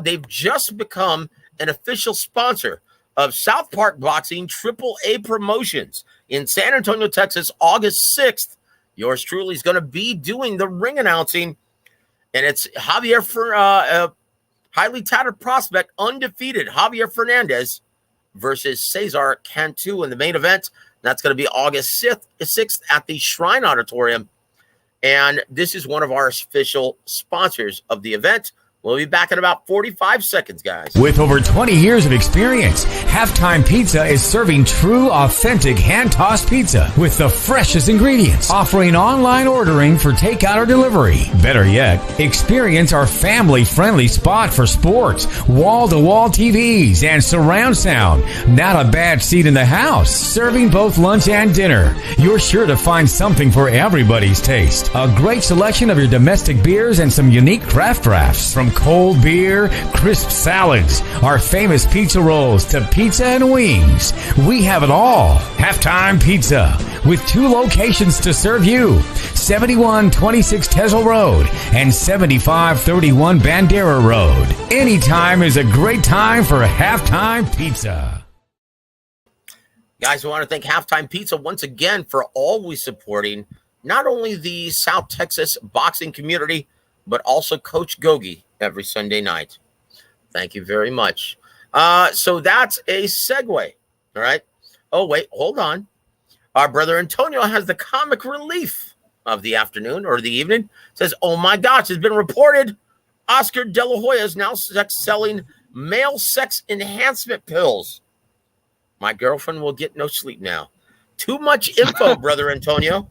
they've just become an official sponsor of South Park Boxing AAA Promotions in San Antonio, Texas, August 6th. Yours truly is going to be doing the ring announcing, and it's Javier for highly touted prospect, undefeated Javier Fernandez versus Cesar Cantu in the main event. That's going to be August 6th at the Shrine Auditorium, and this is one of our official sponsors of the event. We'll be back in about 45 seconds, guys. With over 20 years of experience, Halftime Pizza is serving true, authentic, hand-tossed pizza with the freshest ingredients, offering online ordering for takeout or delivery. Better yet, experience our family-friendly spot for sports, wall-to-wall TVs, and surround sound. Not a bad seat in the house. Serving both lunch and dinner. You're sure to find something for everybody's taste. A great selection of your domestic beers and some unique craft drafts. From cold beer, crisp salads, our famous pizza rolls to pizza and wings. We have it all. Halftime Pizza, with 2 locations to serve you. 7126 Tesla Road and 7531 Bandera Road. Anytime is a great time for Halftime Pizza. Guys, I want to thank Halftime Pizza once again for always supporting not only the South Texas boxing community, but also Coach Gogue every Sunday night. Thank you very much. So that's a segue. All right. Oh, wait, hold on. Our brother Antonio has the comic relief of the afternoon or the evening. Says, oh my gosh, it's been reported Oscar De La Hoya is now selling male sex enhancement pills. My girlfriend will get no sleep now. Too much info, brother Antonio.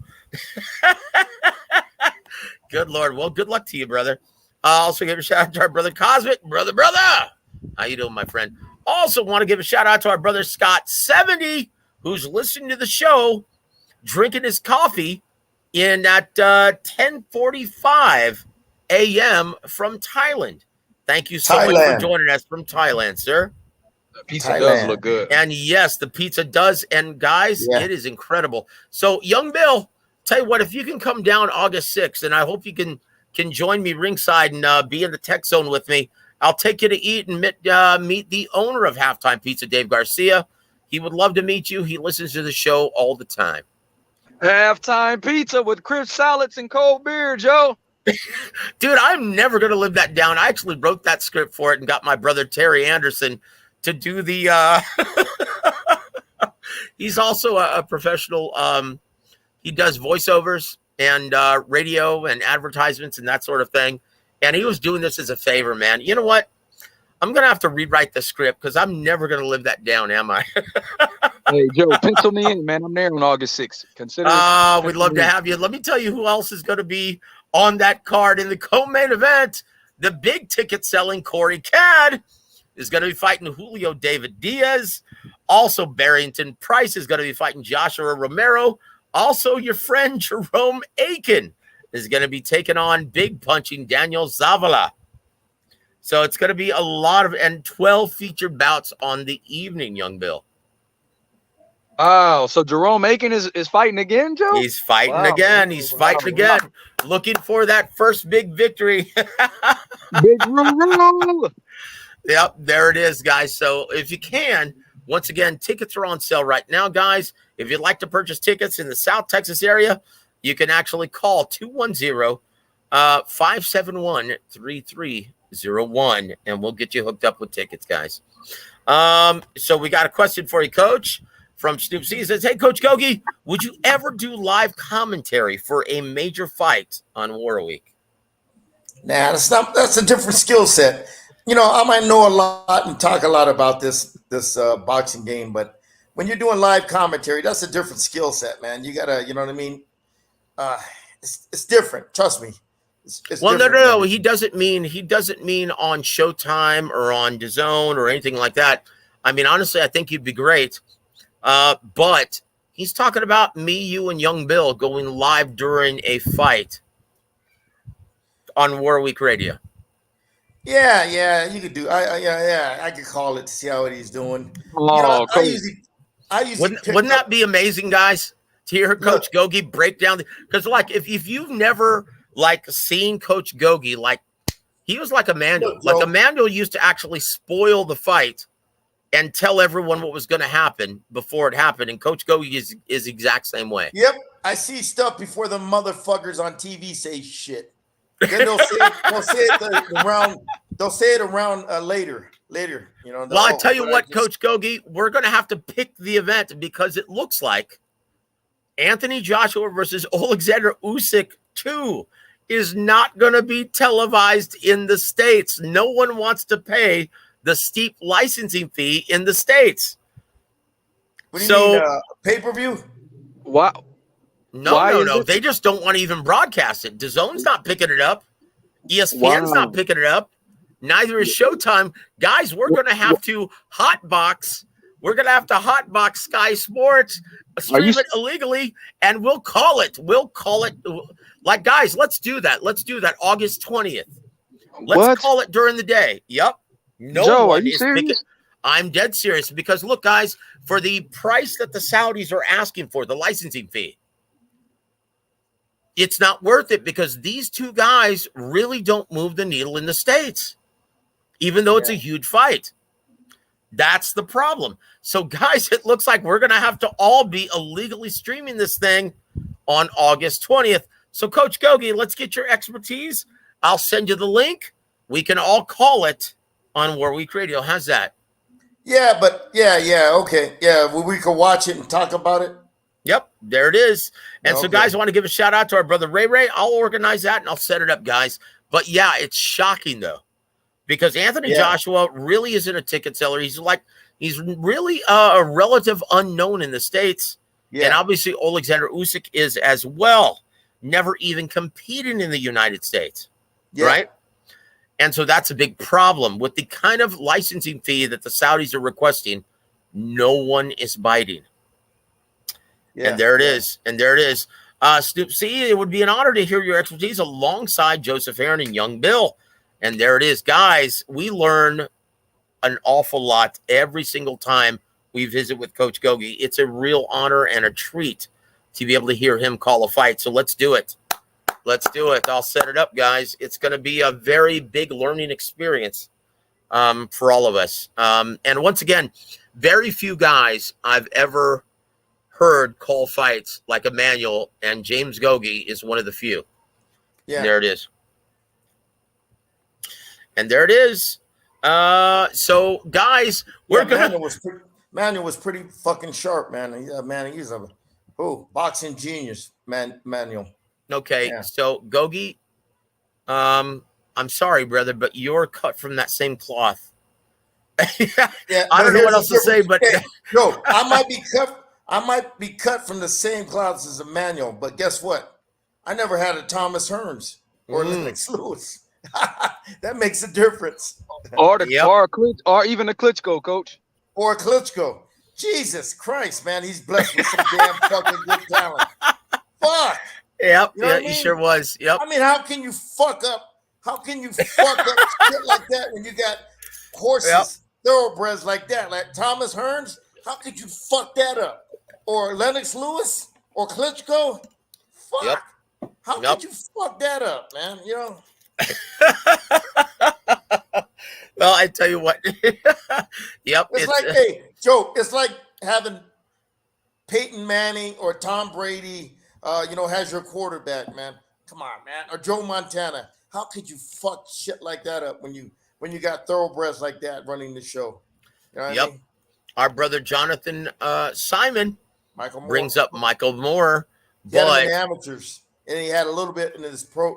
Good Lord. Well, good luck to you, brother. Also give a shout out to our brother Cosmic. Brother. How you doing, my friend? Also want to give a shout out to our brother Scott 70, who's listening to the show, drinking his coffee in at 10:45 a.m. from Thailand. Thank you so much for joining us from Thailand, sir. The pizza does look good. And yes, the pizza does. And guys, it is incredible. So, young Bill, tell you what, if you can come down August 6th, and I hope you can join me ringside and be in the tech zone with me, I'll take you to eat and meet the owner of Halftime Pizza, Dave Garcia. He would love to meet you. He listens to the show all the time. Halftime pizza with crisp salads and cold beer, Joe. Dude, I'm never going to live that down. I actually wrote that script for it and got my brother Terry Anderson to do the he's also a professional. He does voiceovers and radio and advertisements and that sort of thing. And he was doing this as a favor, man. You know what? I'm going to have to rewrite the script because I'm never going to live that down, am I? Hey, Joe, pencil me in, man. I'm there on August 6th. We'd love to have you. Let me tell you who else is going to be on that card in the co-main event. The big ticket selling Corey Cadd is going to be fighting Julio David Diaz. Also, Barrington Price is going to be fighting Joshua Romero. Also, your friend Jerome Aiken is going to be taking on big punching Daniel Zavala. So it's going to be a lot of, and 12 featured bouts on the evening, young Bill. Oh, so Jerome Aiken is fighting again, Joe? He's fighting again. He's fighting again. Looking for that first big victory. Big roll. Yep, there it is, guys. So if you can, once again, tickets are on sale right now, guys. If you'd like to purchase tickets in the South Texas area, you can actually call 210-571-3301, and we'll get you hooked up with tickets, guys. So we got a question for you, Coach, from Snoop C. He says, hey, Coach Gogue, would you ever do live commentary for a major fight on War Week? Nah, that's a different skill set. You know, I might know a lot and talk a lot about this boxing game, but when you're doing live commentary, that's a different skill set, man. You gotta, you know what I mean? It's different. Trust me. It's well, different, no. man. He doesn't mean on Showtime or on DAZN or anything like that. I mean, honestly, I think you'd be great. But he's talking about me, you, and young Bill going live during a fight on War Week Radio. Yeah, you could do. I could call it to see how he's doing. Oh, you know, I usually wouldn't that be amazing, guys? To hear Coach Gogue break down because, like, if you've never seen Coach Gogue, he was like Emmanuel. Like Emmanuel used to actually spoil the fight and tell everyone what was going to happen before it happened. And Coach Gogue is the exact same way. Yep, I see stuff before the motherfuckers on TV say shit. Then they'll say it around later. You know. Well, I tell you what, Coach Gogue, we're going to have to pick the event because it looks like Anthony Joshua versus Alexander Usyk 2 is not going to be televised in the States. No one wants to pay the steep licensing fee in the States. What do you mean, pay-per-view? Wow. No. They just don't want to even broadcast it. DAZN's not picking it up. ESPN's not picking it up. Neither is Showtime. Guys, we're going to have to hotbox. We're going to have to hotbox Sky Sports, stream it illegally, and we'll call it. Like, guys, let's do that. Let's do that August 20th. Let's call it during the day. Yep. Joe, are you serious? I'm dead serious because, look, guys, for the price that the Saudis are asking for, the licensing fee, it's not worth it because these two guys really don't move the needle in the States, even though it's a huge fight. That's the problem. So, guys, it looks like we're going to have to all be illegally streaming this thing on August 20th. So, Coach Gogue, let's get your expertise. I'll send you the link. We can all call it on War Week Radio. How's that? Yeah, but okay. Yeah, well, we could watch it and talk about it. Yep, there it is. And Okay. so, guys, I want to give a shout out to our brother Ray Ray. I'll organize that and I'll set it up, guys. But yeah, it's shocking though, because Anthony Joshua really isn't a ticket seller. He's really a relative unknown in the States. Yeah. And obviously Alexander Usyk is as well, never even competing in the United States, right? And so that's a big problem with the kind of licensing fee that the Saudis are requesting. No one is biting. Yeah. And there it is. And there it is. Snoop C, it would be an honor to hear your expertise alongside Joseph Heron and Young Bill. And there it is, guys. We learn an awful lot every single time we visit with Coach Gogue. It's a real honor and a treat to be able to hear him call a fight. So let's do it. Let's do it. I'll set it up, guys. It's going to be a very big learning experience for all of us. And once again, very few guys I've ever heard call fights like Emmanuel, and James Gogue is one of the few. Yeah. And there it is. And there it is. So, guys, we're going to... Manuel was pretty fucking sharp, man. He's a boxing genius, Manuel. Okay, so Gogue, I'm sorry, brother, but you're cut from that same cloth. I don't know what else to say, but no, I might be cut from the same cloth as Emmanuel, but guess what? I never had a Thomas Hearns or Lennox Lewis. That makes a difference. Or even a Klitschko, coach. Or a Klitschko. Jesus Christ, man, he's blessed with some damn fucking good talent. Fuck. Yep. You know he sure was. Yep. I mean, how can you fuck up shit like that when you got horses, thoroughbreds like that? Like Thomas Hearns, how could you fuck that up? Or Lennox Lewis or Klitschko? Fuck. Yep. How could you fuck that up, man? You know? Well, I tell you what. Yep. It's like, hey, Joe, it's like having Peyton Manning or Tom Brady, has your quarterback, man. Come on, man. Or Joe Montana. How could you fuck shit like that up when you got thoroughbreds like that running the show? You know what I mean? Our brother Jonathan Simon brings up Michael Moore. He had him in the amateurs, and he had a little bit in his pro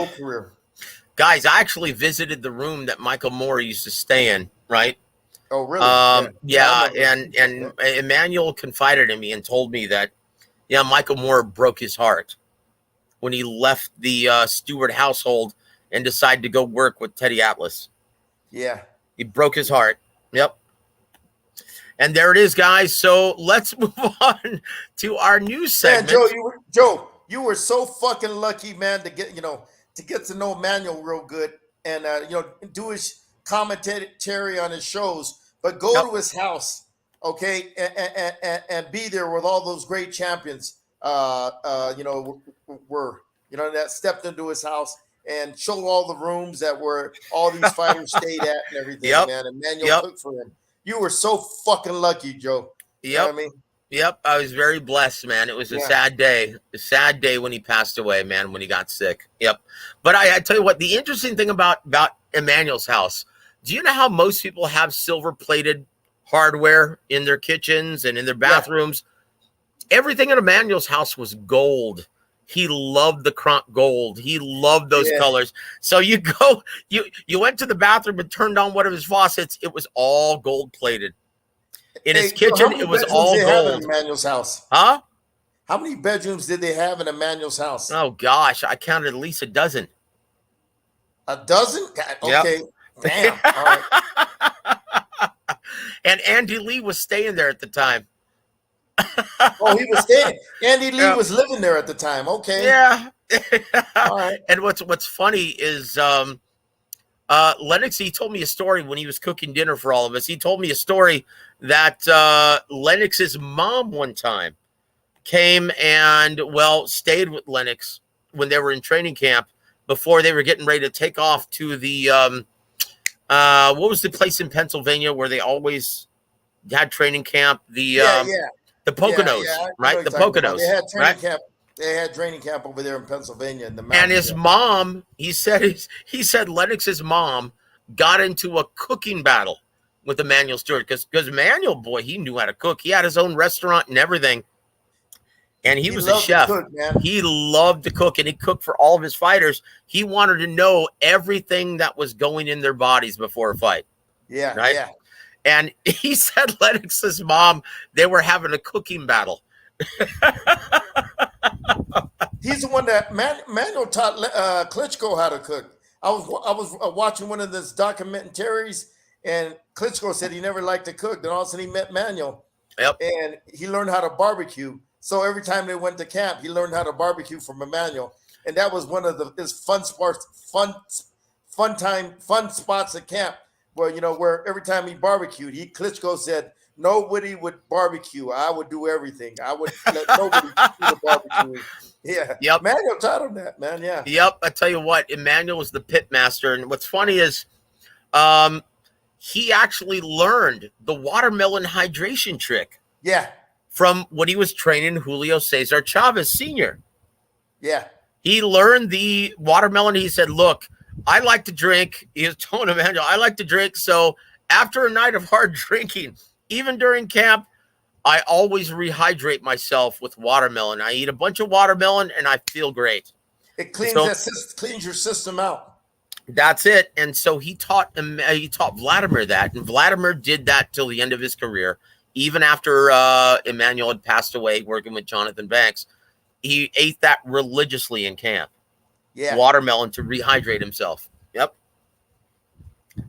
career. Guys, I actually visited the room that Michael Moore used to stay in, right? Oh, really? And Emmanuel confided in me and told me that, Michael Moore broke his heart when he left the Stewart household and decided to go work with Teddy Atlas. Yeah. He broke his heart. Yep. And there it is, guys. So let's move on to our news segment. Joe, you were so fucking lucky, man, to get to know Emmanuel real good and do his commentary on his shows, but go to his house, okay, and be there with all those great champions, that stepped into his house and show all the rooms that were all these fighters stayed at and everything, man. And Emmanuel cooked for him. You were so fucking lucky, Joe. Yep. You know what I mean? Yep, I was very blessed, man. It was a sad day. A sad day when he passed away, man, when he got sick. Yep. But I tell you what, the interesting thing about Emmanuel's house, do you know how most people have silver-plated hardware in their kitchens and in their bathrooms? Yeah. Everything in Emmanuel's house was gold. He loved the Kronk gold. He loved those colors. So you went to the bathroom and turned on one of his faucets. It was all gold-plated. In his kitchen, it was all gold. In Emmanuel's house, huh? How many bedrooms did they have in Emmanuel's house? Oh gosh, I counted at least a dozen. A dozen? Okay, damn. All right. And Andy Lee was staying there at the time. Oh, he was staying. Andy Lee was living there at the time. Okay. Yeah. All right. And what's funny is Lennox, he told me a story when he was cooking dinner for all of us. He told me a story that Lennox's mom one time came and, stayed with Lennox when they were in training camp before they were getting ready to take off to the, what was the place in Pennsylvania where they always had training camp? The Poconos, right? The Poconos. They had training camp. They had training camp over there in Pennsylvania. In the and his mom, he said Lennox's mom got into a cooking battle with Emmanuel Stewart because Emmanuel, boy, he knew how to cook. He had his own restaurant and everything. And he was a chef. Cook, man. He loved to cook, and he cooked for all of his fighters. He wanted to know everything that was going in their bodies before a fight. Yeah, right? yeah. And he said Lennox's mom, they were having a cooking battle. He's the one that Manuel taught Klitschko how to cook. I was watching one of those documentaries, and Klitschko said he never liked to cook. Then all of a sudden he met Manuel, and he learned how to barbecue. So every time they went to camp, he learned how to barbecue from Emmanuel, and that was one of his fun spots at camp. Where where every time he barbecued, Klitschko said nobody would barbecue. I would do everything. I would let nobody do the barbecue. Yeah. Yep. Emmanuel taught him that, man. Yeah. Yep. I tell you what, Emmanuel was the pit master, and what's funny is, he actually learned the watermelon hydration trick. Yeah. From when he was training Julio Cesar Chavez Sr. Yeah. He learned the watermelon. He said, look, I like to drink. He was telling Emmanuel, I like to drink. So after a night of hard drinking, even during camp, I always rehydrate myself with watermelon. I eat a bunch of watermelon and I feel great. It cleans cleans your system out. That's it. And so he taught Vladimir that, and Vladimir did that till the end of his career. Even after Emmanuel had passed away working with Jonathan Banks, he ate that religiously in camp. Yeah. Watermelon to rehydrate himself. Yep.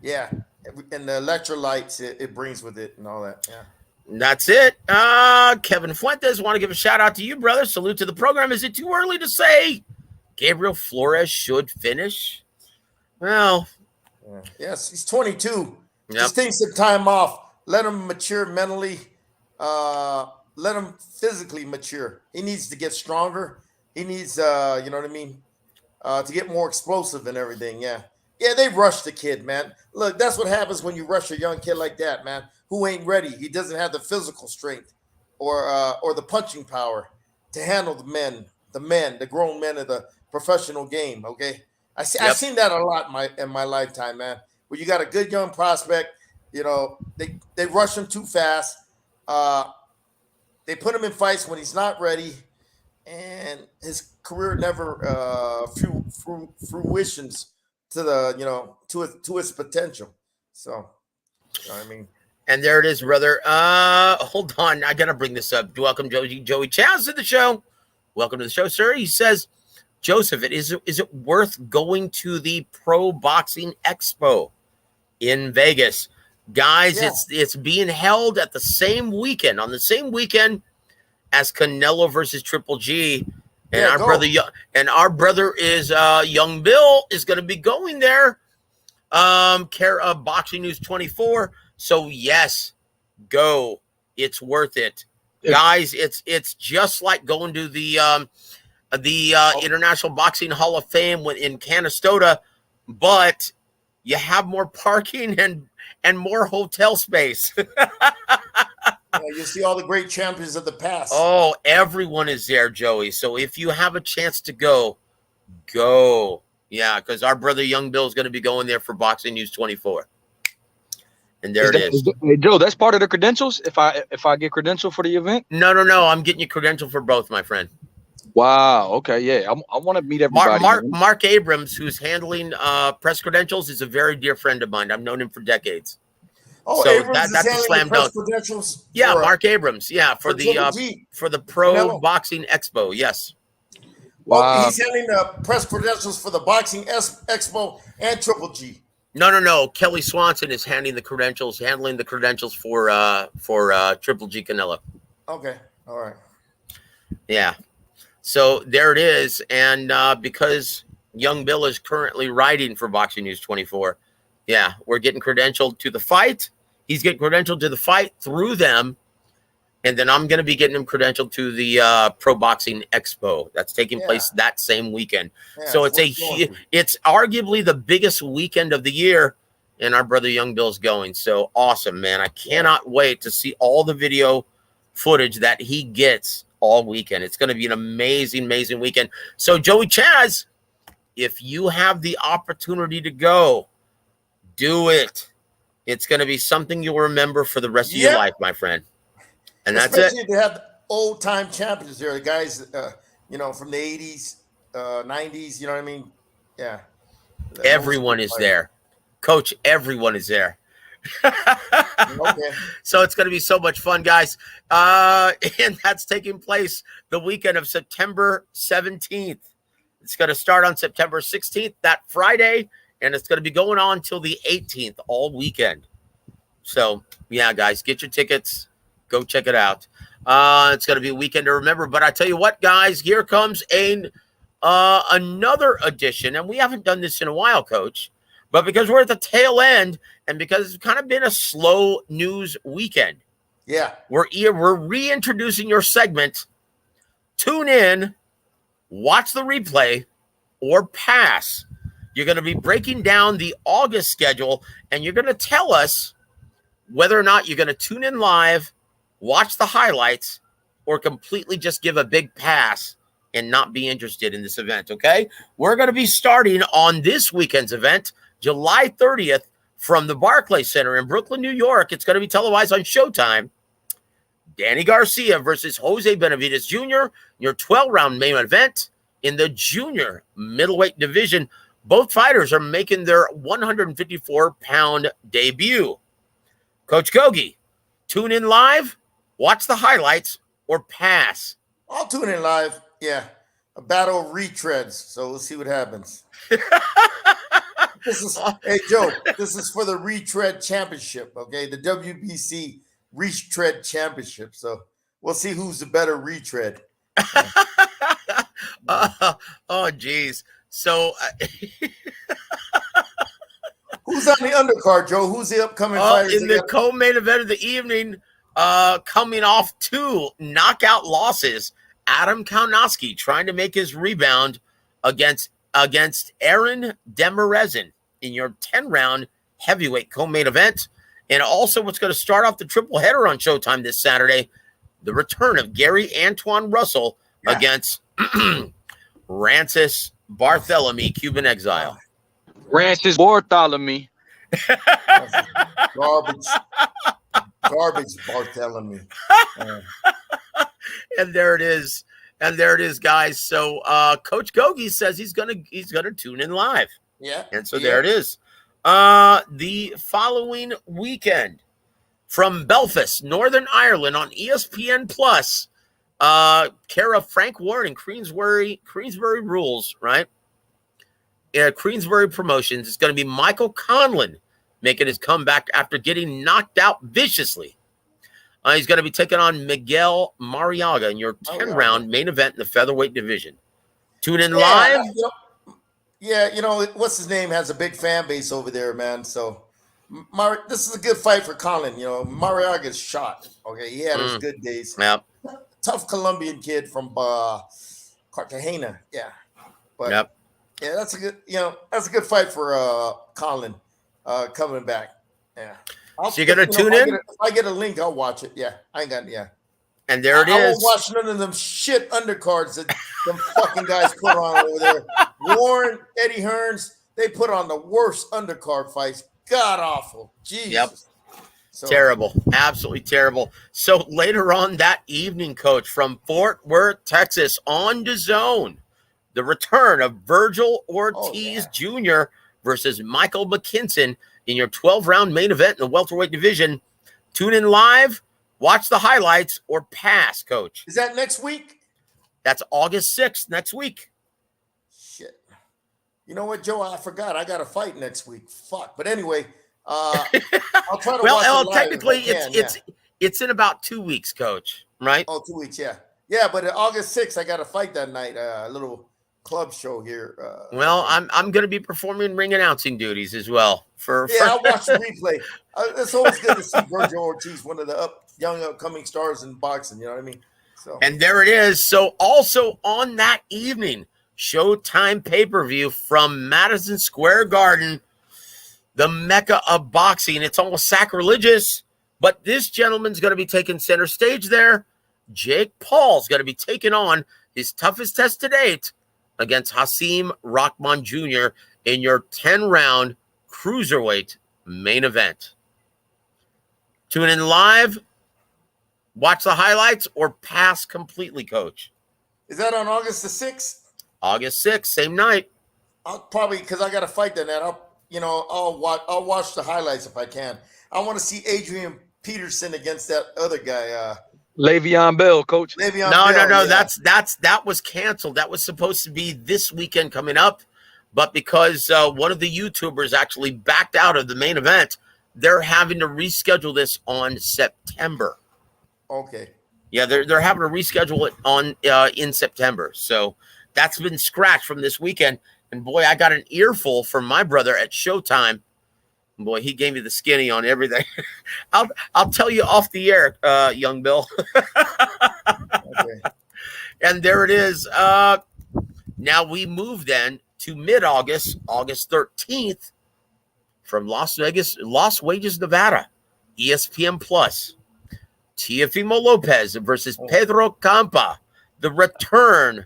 Yeah. And the electrolytes it brings with it and all that. Yeah. That's it. Kevin Fuentes, want to give a shout out to you, brother. Salute to the program. Is it too early to say Gabriel Flores should finish? Well. Yes, he's 22. Yep. Just take some time off. Let him mature mentally. Let him physically mature. He needs to get stronger. He needs, you know what I mean, to get more explosive and everything. Yeah. Yeah, they rushed the kid, man. Look, that's what happens when you rush a young kid like that, man, who ain't ready. He doesn't have the physical strength or the punching power to handle the grown men of the professional game, okay? I've seen that a lot in my lifetime, man, where you got a good young prospect. They rush him too fast. They put him in fights when he's not ready, and his career never fruitions to the to its potential. So, I mean, and there it is, brother. Hold on, I gotta bring this up. Welcome, Joey Chaz to the show. Welcome to the show, sir. He says, Joseph, is it worth going to the Pro Boxing Expo in Vegas? Guys, yeah. It's being held at the same weekend, on the same weekend as Canelo versus Triple G. And our brother is Young Bill is going to be going there. Care of Boxing News 24. So yes, go. It's worth it. Yeah. Guys, it's just like going to the International Boxing Hall of Fame in Canastota, but you have more parking and more hotel space. You see all the great champions of the past. Oh, everyone is there, Joey. So if you have a chance to go. Yeah, because our brother Young Bill is going to be going there for Boxing News 24. And there it is. Hey, Joe, that's part of the credentials? If I get credential for the event? No. I'm getting you credential for both, my friend. Wow. Okay. Yeah. I want to meet everybody. Mark Abrams, who's handling press credentials, is a very dear friend of mine. I've known him for decades. Oh, so Abrams that's a slam dunk. Yeah, Mark Abrams. Yeah, for the Pro Canelo. Boxing Expo. Yes. Wow. Well, he's handling the press credentials for the Boxing Expo and Triple G. No. Kelly Swanson is handling the credentials for Triple G Canelo. Okay. All right. Yeah. So there it is. And because Young Bill is currently writing for Boxing News 24, yeah, we're getting credentialed to the fight. He's getting credentialed to the fight through them. And then I'm going to be getting him credentialed to the Pro Boxing Expo that's taking place that same weekend. Yeah, so it's arguably the biggest weekend of the year, and our brother Young Bill's going. So awesome, man. I cannot wait to see all the video footage that he gets all weekend. It's going to be an amazing, amazing weekend. So Joey Chaz, if you have the opportunity to go, Do it. It's going to be something you'll remember for the rest of your life, my friend. And that's it. Especially if they have old-time champions there, the guys, from the 80s, 90s, you know what I mean? Yeah. Everyone is there. Coach, everyone is there. Okay. So it's going to be so much fun, guys. And that's taking place the weekend of September 17th. It's going to start on September 16th, that Friday, and it's going to be going on till the 18th, all weekend. So, yeah, guys, get your tickets. Go check it out. It's going to be a weekend to remember. But I tell you what, guys, here comes another edition, and we haven't done this in a while, Coach. But because we're at the tail end and because it's kind of been a slow news weekend, we're reintroducing your segment. Tune in, watch the replay, or pass. You're going to be breaking down the August schedule, and you're going to tell us whether or not you're going to tune in live, watch the highlights, or completely just give a big pass and not be interested in this event, okay? We're going to be starting on this weekend's event, July 30th, from the Barclays Center in Brooklyn, New York. It's going to be televised on Showtime. Danny Garcia versus Jose Benavidez Jr., your 12-round main event in the junior middleweight division. Both fighters are making their 154-pound debut. Coach Gogue, tune in live, watch the highlights, or pass. I'll tune in live. Yeah. A battle of retreads. So we'll see what happens. Hey, Joe, this is for the retread championship, okay? The WBC retread championship. So we'll see who's the better retread. Oh, geez. So who's on the undercard, Joe? Who's the upcoming fighters? In the co-main event of the evening, coming off 2 knockout losses, Adam Kaunowski trying to make his rebound against Aaron Demirezin in your 10-round heavyweight co-main event. And also what's going to start off the triple header on Showtime this Saturday, the return of Gary Antoine Russell against Rancis Barthélemy, Cuban exile. Rancis Barthélemy. Garbage Barthélemy. And there it is. And there it is, guys. So Coach Gogue says he's gonna tune in live. Yeah. And so there it is. The following weekend from Belfast, Northern Ireland on ESPN Plus, care of Frank Warren and Queensbury Rules, right? Queensbury Promotions. It's going to be Michael Conlon making his comeback after getting knocked out viciously. He's going to be taking on Miguel Mariaga in your 10-round main event in the featherweight division. Tune in live. What's his name has a big fan base over there, man. So this is a good fight for Conlon. Mariaga's shot. Okay, he had his good days. Yep. Tough Colombian kid from Cartagena. Yeah. But yeah, that's a good fight for Conlon coming back. Yeah. So you're gonna tune in? If I get a link, I'll watch it. Yeah, I ain't got And there it is. I won't watch none of them shit undercards that them fucking guys put on over there. Warren, Eddie Hearns, they put on the worst undercard fights. God awful. Jesus. Yep. Terrible. Absolutely terrible. So later on that evening, Coach, from Fort Worth, Texas, on DAZN, the return of Virgil Ortiz Jr. versus Michael McKinson in your 12-round main event in the welterweight division. Tune in live, watch the highlights, or pass, Coach. Is that next week? That's August 6th, next week. Shit. You know what, Joe? I forgot. I got a fight next week. Fuck. But anyway, I'll try to watch it live technically, if I can, it's in about 2 weeks, Coach, right? Oh, 2 weeks, yeah. Yeah, but August 6th, I got a fight that night, a little club show here. I'm going to be performing ring announcing duties as well. I'll watch the replay. It's always good to see Virgil Ortiz, one of the young upcoming stars in boxing. You know what I mean? So. And there it is. So also on that evening, Showtime pay-per-view from Madison Square Garden, the mecca of boxing. It's almost sacrilegious, but this gentleman's going to be taking center stage there. Jake Paul's going to be taking on his toughest test to date against Hasim Rahman Jr. in your 10-round cruiserweight main event. Tune in live, watch the highlights, or pass completely, Coach. Is that on August the 6th? August 6th, same night. I'll probably, because I got to fight that night. I'll watch the highlights if I can. I want to see Adrian Peterson against that other guy. Le'Veon Bell, Coach. Le'Veon No. Bell, yeah. That was canceled. That was supposed to be this weekend coming up, but because one of the YouTubers actually backed out of the main event, they're having to reschedule this on September. Okay. Yeah, they're having to reschedule it on in September. So that's been scratched from this weekend. And boy, I got an earful from my brother at Showtime. Boy, he gave me the skinny on everything. I'll tell you off the air, young Bill. Okay. And there it is. Now we move then to mid-August, August 13th, from Las Vegas, Nevada, ESPN Plus. Teofimo Lopez versus Pedro Campa, the return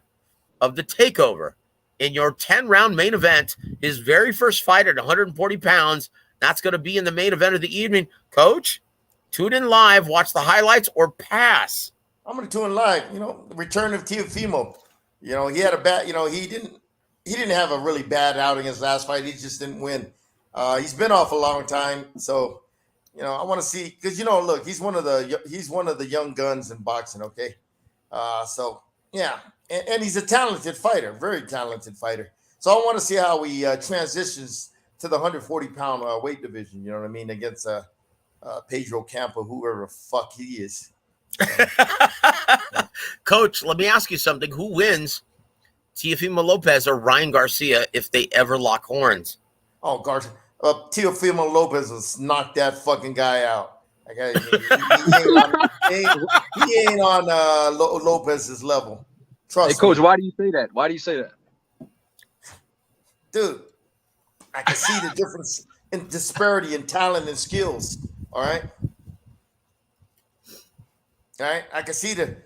of the takeover in your 10-round main event, his very first fight at 140 pounds. That's going to be in the main event of the evening. Coach, tune in live, watch the highlights, or pass. I'm going to tune in live. The return of Teofimo. He had a bad, he didn't have a really bad outing his last fight. He just didn't win. He's been off a long time. So, I want to see, because, look, he's one of the young guns in boxing. Okay. So yeah. And he's a talented fighter, very talented fighter. So I want to see how he transitions to the 140-pound weight division, you know what I mean, against Pedro Campa, whoever the fuck he is. Coach, let me ask you something. Who wins, Teofimo Lopez or Ryan Garcia, if they ever lock horns? Oh, Teofimo Lopez has knocked that fucking guy out. He ain't on Lopez's level. Trust Coach, me. why do you say that? Dude, I can see the difference in disparity in talent and skills. All right. I can see the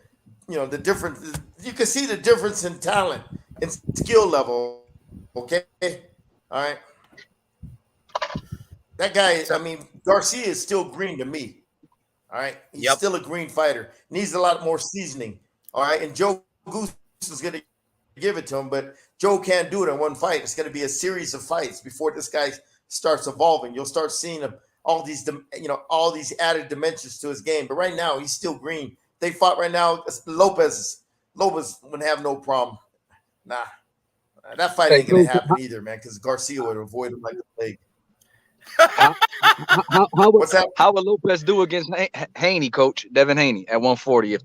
difference. You can see the difference in talent and skill level. Okay. All right. That guy, Garcia is still green to me. All right. He's still a green fighter. Needs a lot more seasoning. All right. And Joe Goose is going to give it to him, but Joe can't do it in one fight. It's going to be a series of fights before this guy starts evolving. You'll start seeing him, all these added dimensions to his game. But right now, he's still green. They fought right now. Lopez wouldn't have no problem. Nah, that fight ain't going to happen either, man, because Garcia would avoid him like the plague. How will Lopez do against Haney, Coach Devin Haney at 140? If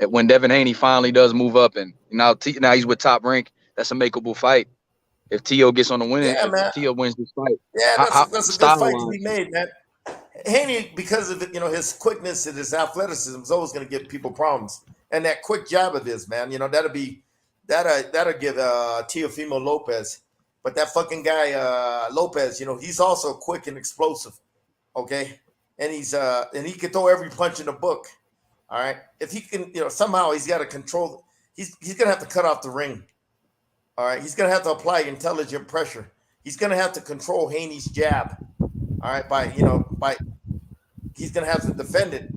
when Devin Haney finally does move up and now he's with Top Rank, that's a makeable fight. If Teo gets on the winning, if Teo wins this fight, that's a good fight to be made, man. Haney, because of his quickness and his athleticism, is always going to give people problems. And that quick jab of his, man, that'll give Teofimo Lopez. But that fucking guy, Lopez, he's also quick and explosive. Okay. And and he can throw every punch in the book. All right. If he can, somehow he's got to control, he's going to have to cut off the ring. All right. He's going to have to apply intelligent pressure. He's going to have to control Haney's jab. All right. He's going to have to defend it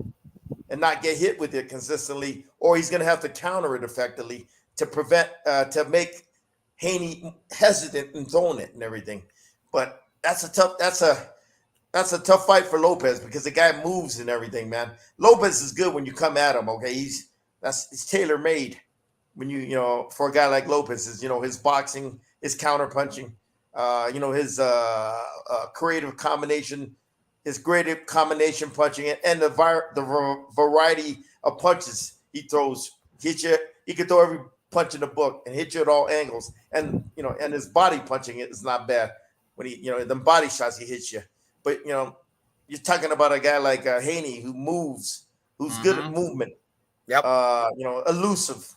and not get hit with it consistently, or he's going to have to counter it effectively to make Haney hesitant in throwing it and everything. But that's a tough fight for Lopez because the guy moves and everything, man. Lopez is good when you come at him, okay? It's tailor-made when for a guy like Lopez is, his boxing, his counter punching, his creative combination punching and the variety of punches he throws. He can throw every punch in the book and hit you at all angles, and his body punching it is not bad when he the body shots he hits you. But you're talking about a guy like Haney who moves, who's good at movement. Yep. Elusive,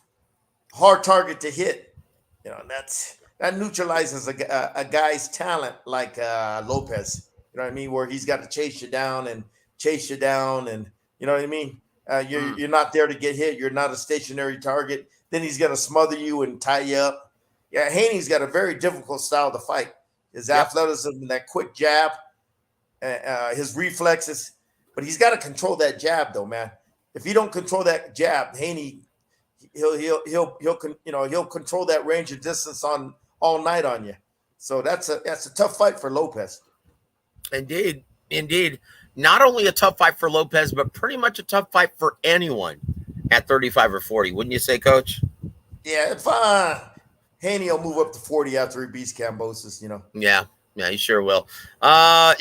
hard target to hit. That neutralizes a guy's talent like Lopez. You know what I mean? Where he's got to chase you down, and you know what I mean. You're not there to get hit. You're not a stationary target. Then he's going to smother you and tie you up. Yeah, Haney's got a very difficult style to fight. His athleticism and that quick jab, his reflexes. But he's got to control that jab, though, man. If he don't control that jab, Haney, he'll control that range of distance on all night on you. So that's a tough fight for Lopez. Indeed. Not only a tough fight for Lopez, but pretty much a tough fight for anyone at 35 or 40. Wouldn't you say, Coach? Yeah, if Haney will move up to 40 after he beats Kambosos, Yeah, he sure will. Our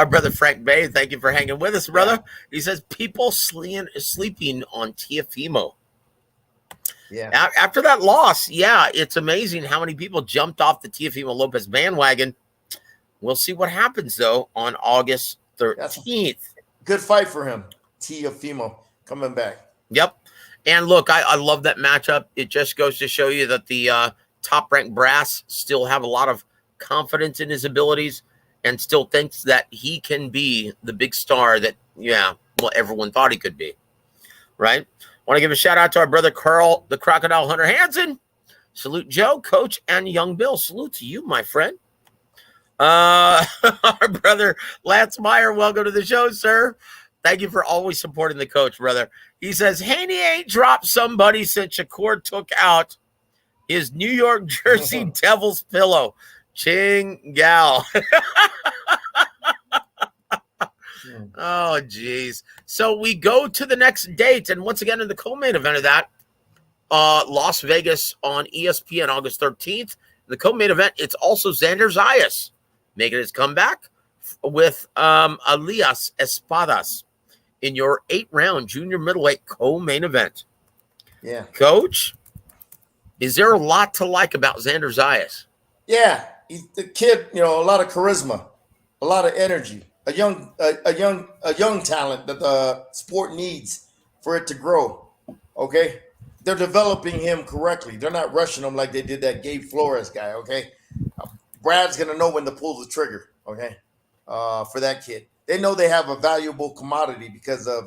brother Frank Bay, thank you for hanging with us, brother. Yeah. He says people sleeping on Teofimo. Yeah. After that loss, it's amazing how many people jumped off the Teofimo Lopez bandwagon. We'll see what happens, though, on August 13th. Good fight for him, Teofimo, coming back. Yep. And look, I love that matchup. It just goes to show you that the top-ranked brass still have a lot of confidence in his abilities and still thinks that he can be the big star that, everyone thought he could be. Right? Want to give a shout-out to our brother Carl, the Crocodile Hunter Hansen. Salute Joe, Coach, and Young Bill. Salute to you, my friend. Our brother Lance Meyer, welcome to the show, sir. Thank you for always supporting the coach, brother. He says, Haney ain't dropped somebody since Shakur took out his New York Jersey Devils pillow. Ching Gal. Oh, geez. So we go to the next date, and once again in the co-main event of that, Las Vegas on ESPN August 13th. The co-main event, it's also Xander Zayas making his comeback with Elias Espadas in your 8-round junior middleweight co-main event. Yeah. Coach, is there a lot to like about Xander Zayas? Yeah. He's the kid, a lot of charisma, a lot of energy, a young talent that the sport needs for it to grow. Okay. They're developing him correctly. They're not rushing him like they did that Gabe Flores guy. Okay. Brad's going to know when to pull the trigger. Okay. For that kid. They know they have a valuable commodity because of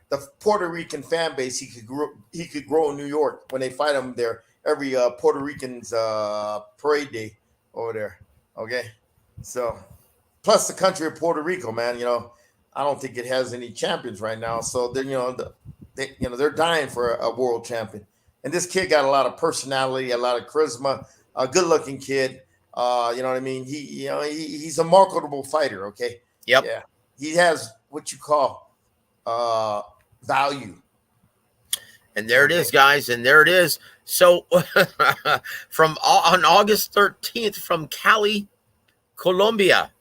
the Puerto Rican fan base. He could grow in New York when they fight him there every Puerto Rican's parade day over there. Okay, so plus the country of Puerto Rico, man. I don't think it has any champions right now. So then they're dying for a world champion. And this kid got a lot of personality, a lot of charisma, a good-looking kid. You know what I mean? He's a marketable fighter. Okay. Yep. Yeah. He has what you call value. And there it is, guys. And there it is. So on August 13th from Cali, Colombia,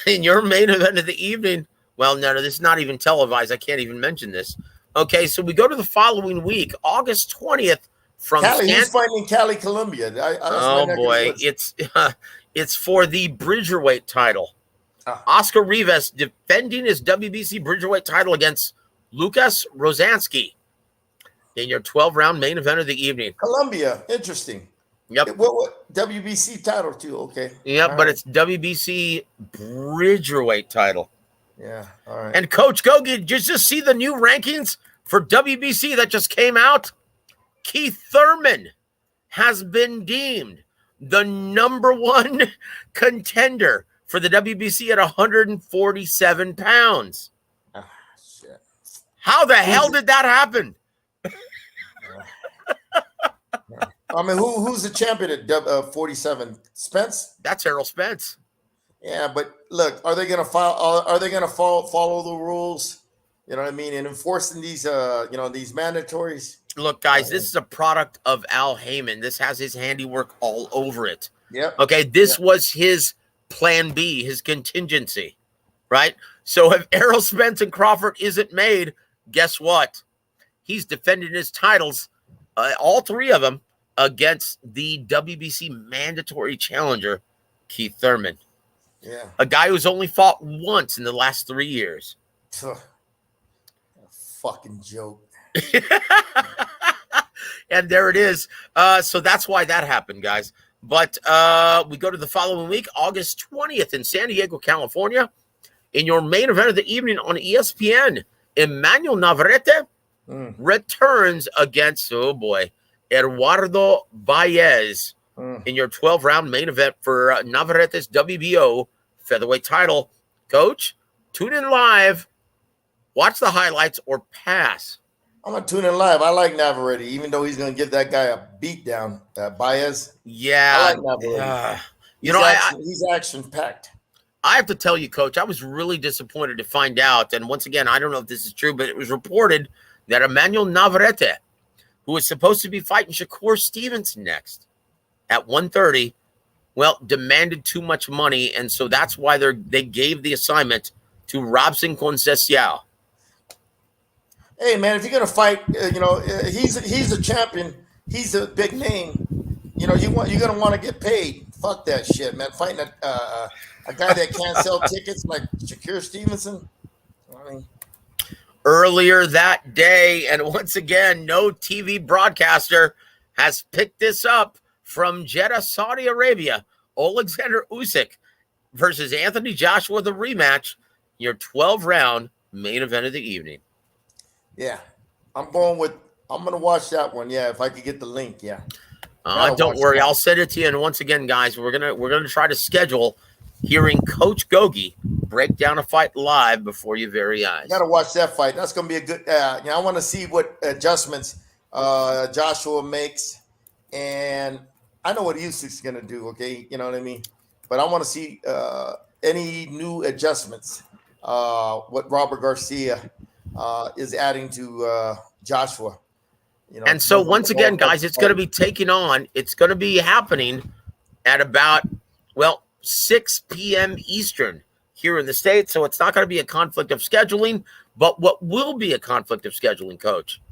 in your main event of the evening. Well, no, this is not even televised. I can't even mention this. Okay, so we go to the following week, August 20th from Cali. He's fighting in Cali, Colombia. Oh boy, it's for the Bridgerweight title. Oscar Rivas defending his WBC Bridgerweight title against Lucas Rozansky in your 12-round main event of the evening. Colombia, interesting. Yep. What WBC title too? Okay. Yep, all but right. It's WBC Bridgerweight title. Yeah. All right. And Coach Gogue, did you just see the new rankings for WBC that just came out? Keith Thurman has been deemed the number one contender for the WBC at 147 pounds. Shit. How the hell did that happen? I mean, who's the champion at 47? Spence? That's Errol Spence. Yeah, but look, are they going to follow the rules? You know what I mean, and enforcing these these mandatories. Look, guys, this is a product of Al Heyman. This has his handiwork all over it. Yeah. Okay, this was his plan B, his contingency, right? So if Errol Spence and Crawford isn't made, guess what? He's defending his titles, all three of them, against the WBC mandatory challenger, Keith Thurman. Yeah. A guy who's only fought once in the last 3 years. A fucking joke. And there it is. So that's why that happened, guys. But we go to the following week, August 20th in San Diego, California. In your main event of the evening on ESPN, Emmanuel Navarrete returns against, Eduardo Baez in your 12-round main event for Navarrete's WBO featherweight title. Coach, tune in live, watch the highlights, or pass. I'm going to tune in live. I like Navarrete, even though he's going to give that guy a beat down, Baez. Yeah. I like Navarrete. He's action-packed. I have to tell you, Coach, I was really disappointed to find out, and once again, I don't know if this is true, but it was reported that Emmanuel Navarrete, who was supposed to be fighting Shakur Stevenson next at 130, well, demanded too much money, and so that's why they gave the assignment to Robson Conceição. Hey, man, if you're going to fight, he's a champion. He's a big name. You're going to want to get paid. Fuck that shit, man. Fighting a guy that can't sell tickets like Shakur Stevenson. I mean, earlier that day, and once again, no TV broadcaster has picked this up from Jeddah, Saudi Arabia. Alexander Usyk versus Anthony Joshua, the rematch, your 12-round main event of the evening. Yeah, I'm going to watch that one. Yeah, if I could get the link. Yeah. Don't worry, I'll send it to you. And once again, guys, we're gonna try to schedule hearing Coach Gogue break down a fight live before your very eyes. You got to watch that fight. That's going to be a good. I want to see what adjustments Joshua makes, and I know what Usyk's going to do. Okay, you know what I mean. But I want to see any new adjustments. What Robert Garcia is adding to Joshua. And so once again, guys, it's going to be happening at about, 6 p.m. Eastern here in the States. So it's not going to be a conflict of scheduling, but what will be a conflict of scheduling, Coach?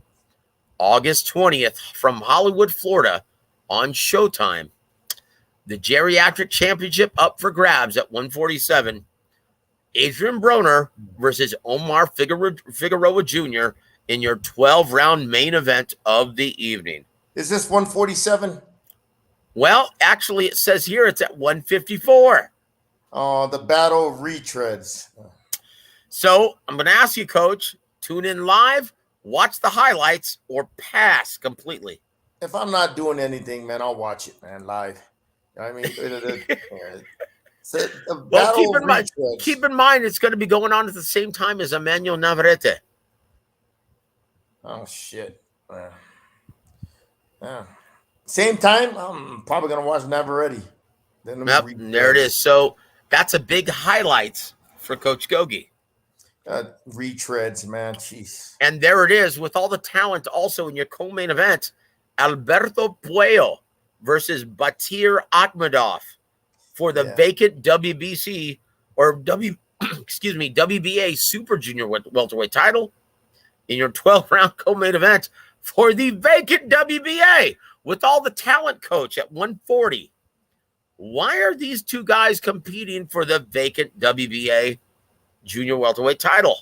August 20th from Hollywood, Florida on Showtime. The Geriatric Championship up for grabs at 147. Adrian Broner versus Omar Figueroa Jr. in your 12-round main event of the evening. Is this 147? Well, actually, it says here it's at 154. Oh, the battle of retreads. So I'm going to ask you, Coach, tune in live, watch the highlights, or pass completely. If I'm not doing anything, man, I'll watch it, man, live. I mean, keep in mind, it's going to be going on at the same time as Emmanuel Navarrete. Oh, shit. Yeah. Same time, I'm probably going to watch Navarrete. There it is. So that's a big highlight for Coach Gogue. Retreads, man. Jeez. And there it is with all the talent also in your co-main event. Alberto Puello versus Batir Akhmedov for the vacant WBC or WBA Super Junior welterweight title in your 12-round co-main event for the vacant WBA with all the talent, Coach, at 140. Why are these two guys competing for the vacant WBA junior welterweight title?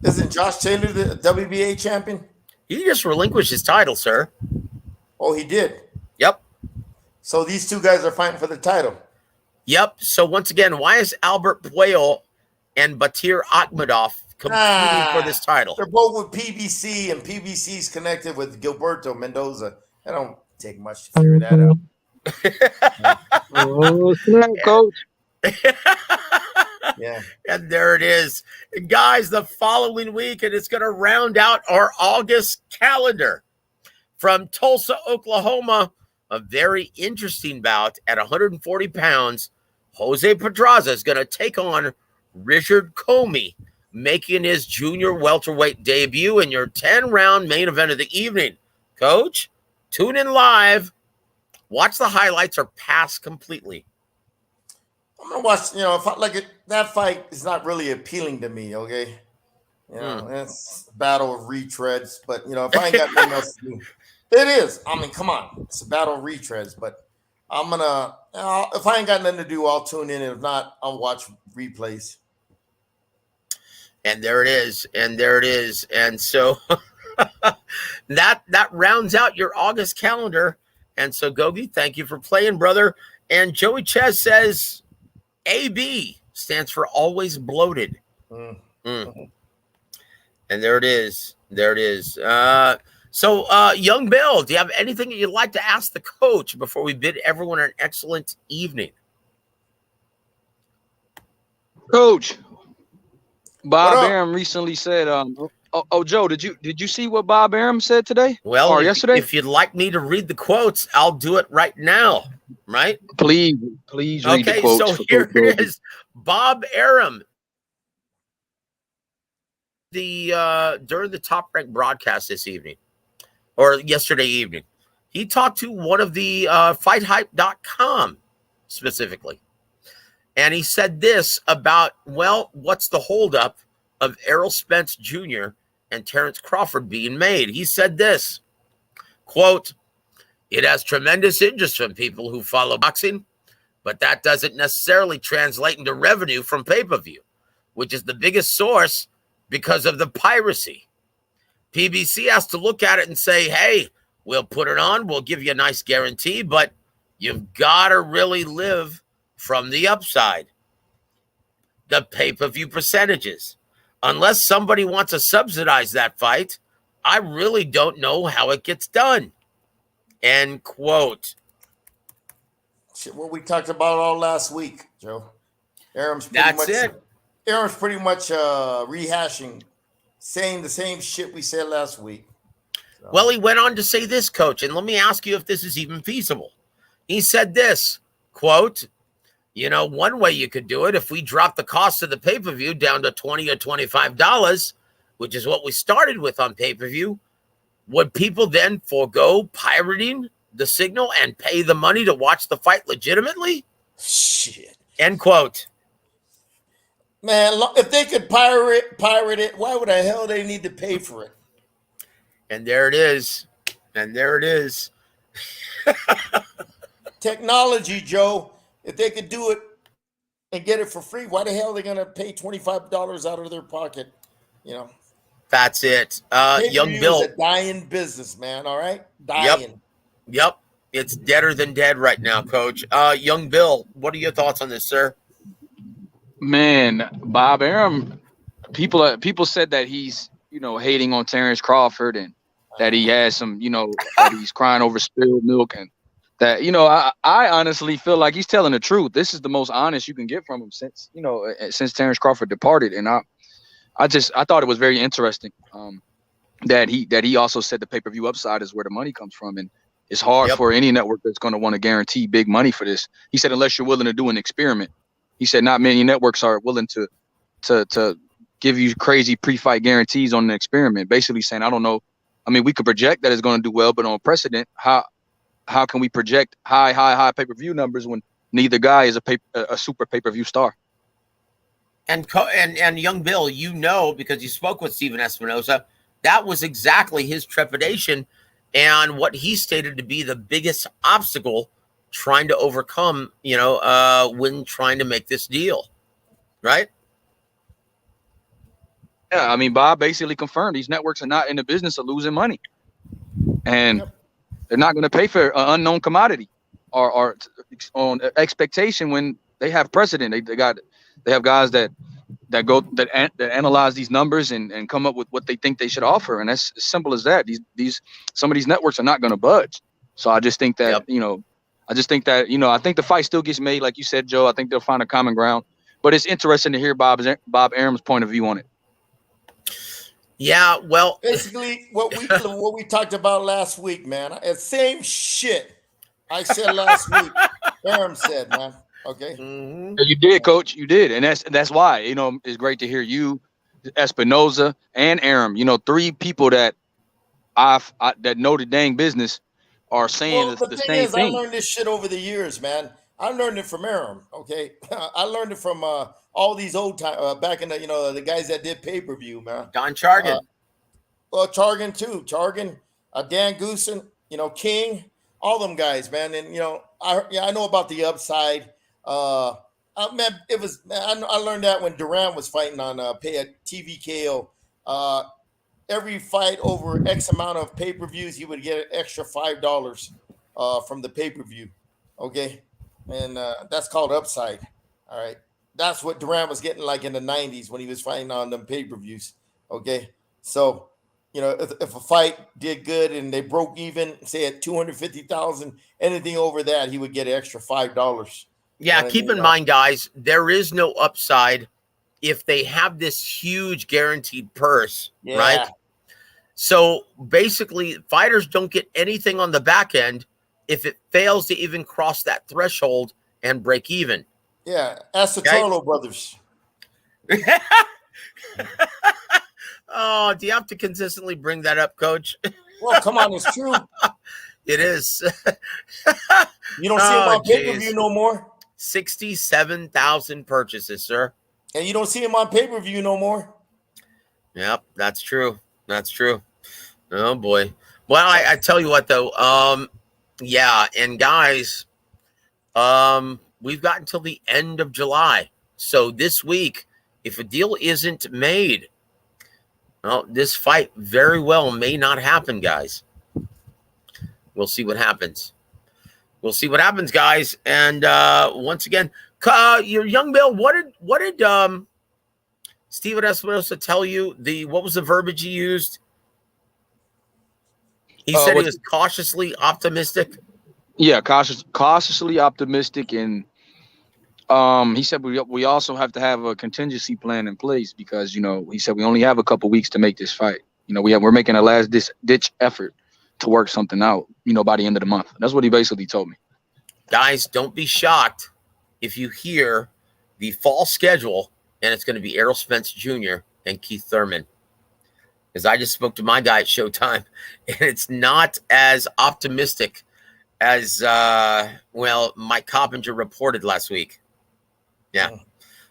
Isn't Josh Taylor the WBA champion? He just relinquished his title, sir. Oh, he did? Yep. So these two guys are fighting for the title? Yep. So once again, why is Albert Puello and Batir Akhmedov competing for this title? They're both with PBC, and PBC's connected with Gilberto Mendoza. That don't take much to figure that out. Oh, snap, Coach. Yeah. And there it is. And guys, the following week, and it's going to round out our August calendar. From Tulsa, Oklahoma, a very interesting bout at 140 pounds. Jose Pedraza is going to take on Richard Comey, making his junior welterweight debut in your 10-round main event of the evening. Coach, tune in live, watch the highlights, or pass completely. I'm gonna watch. That fight is not really appealing to me. Okay, it's a battle of retreads. But if I ain't got nothing else to do, it is. I mean, come on, it's a battle of retreads. But I'm gonna. If I ain't got nothing to do, I'll tune in. If not, I'll watch replays. And there it is. And so that rounds out your August calendar. And so, Gogue, thank you for playing, brother. And Joey Ches says AB stands for always bloated. And there it is. So, young Bill, do you have anything that you'd like to ask the coach before we bid everyone an excellent evening? Coach, Bob Arum recently said, Joe, did you see what Bob Arum said today? Well, or yesterday? If you'd like me to read the quotes, I'll do it right now. Right? Please read the quotes. Okay, so here it is. Bob Arum, during the Top Rank broadcast this evening, or yesterday evening, he talked to one of the FightHype.com specifically. And he said this about, well, what's the holdup of Errol Spence Jr. and Terrence Crawford being made? He said this, quote, "It has tremendous interest from people who follow boxing, but that doesn't necessarily translate into revenue from pay-per-view, which is the biggest source because of the piracy. PBC has to look at it and say, hey, we'll put it on, we'll give you a nice guarantee, but you've got to really live from the upside. The pay-per-view percentages. Unless somebody wants to subsidize that fight, I really don't know how it gets done." End quote. Shit, what we talked about all last week, Joe. Arum's pretty much rehashing, saying the same shit we said last week. So. Well, he went on to say this, Coach, and let me ask you if this is even feasible. He said this, quote, "You know, one way you could do it, if we drop the cost of the pay-per-view down to $20 or $25, which is what we started with on pay-per-view, would people then forego pirating the signal and pay the money to watch the fight legitimately?" Shit. End quote. Man, if they could pirate it, why would the hell they need to pay for it? And there it is. And there it is. Technology, Joe. If they could do it and get it for free, why the hell are they going to pay $25 out of their pocket? You know. That's it. Young Bill. It's a dying business, man. All right? Dying. Yep. It's deader than dead right now, Coach. Young Bill, what are your thoughts on this, sir? Man, Bob Arum, people said that he's, hating on Terrence Crawford and that he has some, that he's crying over spilled milk, and that, I honestly feel like he's telling the truth. This is the most honest you can get from him since Terrence Crawford departed. And I thought it was very interesting that he also said the pay-per-view upside is where the money comes from. And it's hard for any network that's going to want to guarantee big money for this. He said, unless you're willing to do an experiment. He said not many networks are willing to give you crazy pre-fight guarantees on an experiment. Basically saying, I don't know. I mean, we could project that it's going to do well, but on precedent, how can we project high pay-per-view numbers when neither guy is a super pay-per-view star? And Young Bill, because you spoke with Steven Espinoza, that was exactly his trepidation and what he stated to be the biggest obstacle trying to overcome, when trying to make this deal, right? Yeah, I mean, Bob basically confirmed these networks are not in the business of losing money, and they're not going to pay for an unknown commodity or on expectation when they have precedent. They have guys that analyze these numbers and come up with what they think they should offer, and that's as simple as that. Some of these networks are not going to budge. So I just think that I think the fight still gets made, like you said, Joe. I think they'll find a common ground, but it's interesting to hear Bob Arum's point of view on it. Yeah, well, basically what we talked about last week, man. Same shit I said last week. Arum said, man. Okay, You did, Coach. You did, and that's why it's great to hear you, Espinoza, and Arum. Three people that that know the dang business are saying the same thing. I learned this shit over the years, man. I learned it from Arum. Okay, I learned it from all these old time back in the the guys that did pay-per-view, man. Don Chargan. Chargan too. Chargan, Dan Goosen, King, all them guys, man. And I know about the upside. I learned that when Duran was fighting on TVKO. Every fight over X amount of pay-per-views, he would get an extra $5 from the pay-per-view. Okay. And that's called upside. All right. That's what Duran was getting like in the 90s when he was fighting on them pay-per-views. Okay. So, if a fight did good and they broke even, say at 250,000, anything over that, he would get an extra $5. Yeah. Keep in mind, guys, there is no upside if they have this huge guaranteed purse, right? So basically, fighters don't get anything on the back end if it fails to even cross that threshold and break even. Yeah, ask the Charlo brothers. Oh, do you have to consistently bring that up, Coach? Well, come on, it's true. It is. You don't see him on pay-per-view no more? 67,000 purchases, sir. And you don't see him on pay-per-view no more? Yep, that's true. That's true. Oh, boy. Well, I tell you what, though. Yeah, and guys, we've got until the end of July. So this week, if a deal isn't made, well, this fight very well may not happen, guys. We'll see what happens. We'll see what happens, guys. And once again, your young Bill, what did Steven Espinosa tell you? What was the verbiage he used? He said he was cautiously optimistic. Yeah, cautiously optimistic, and he said we also have to have a contingency plan in place because he said we only have a couple weeks to make this fight. We're making a last ditch effort to work something out. By the end of the month. That's what he basically told me. Guys, don't be shocked if you hear the fall schedule and it's going to be Errol Spence Jr. and Keith Thurman. Because I just spoke to my guy at Showtime, and it's not as optimistic as Mike Coppinger reported last week. Yeah.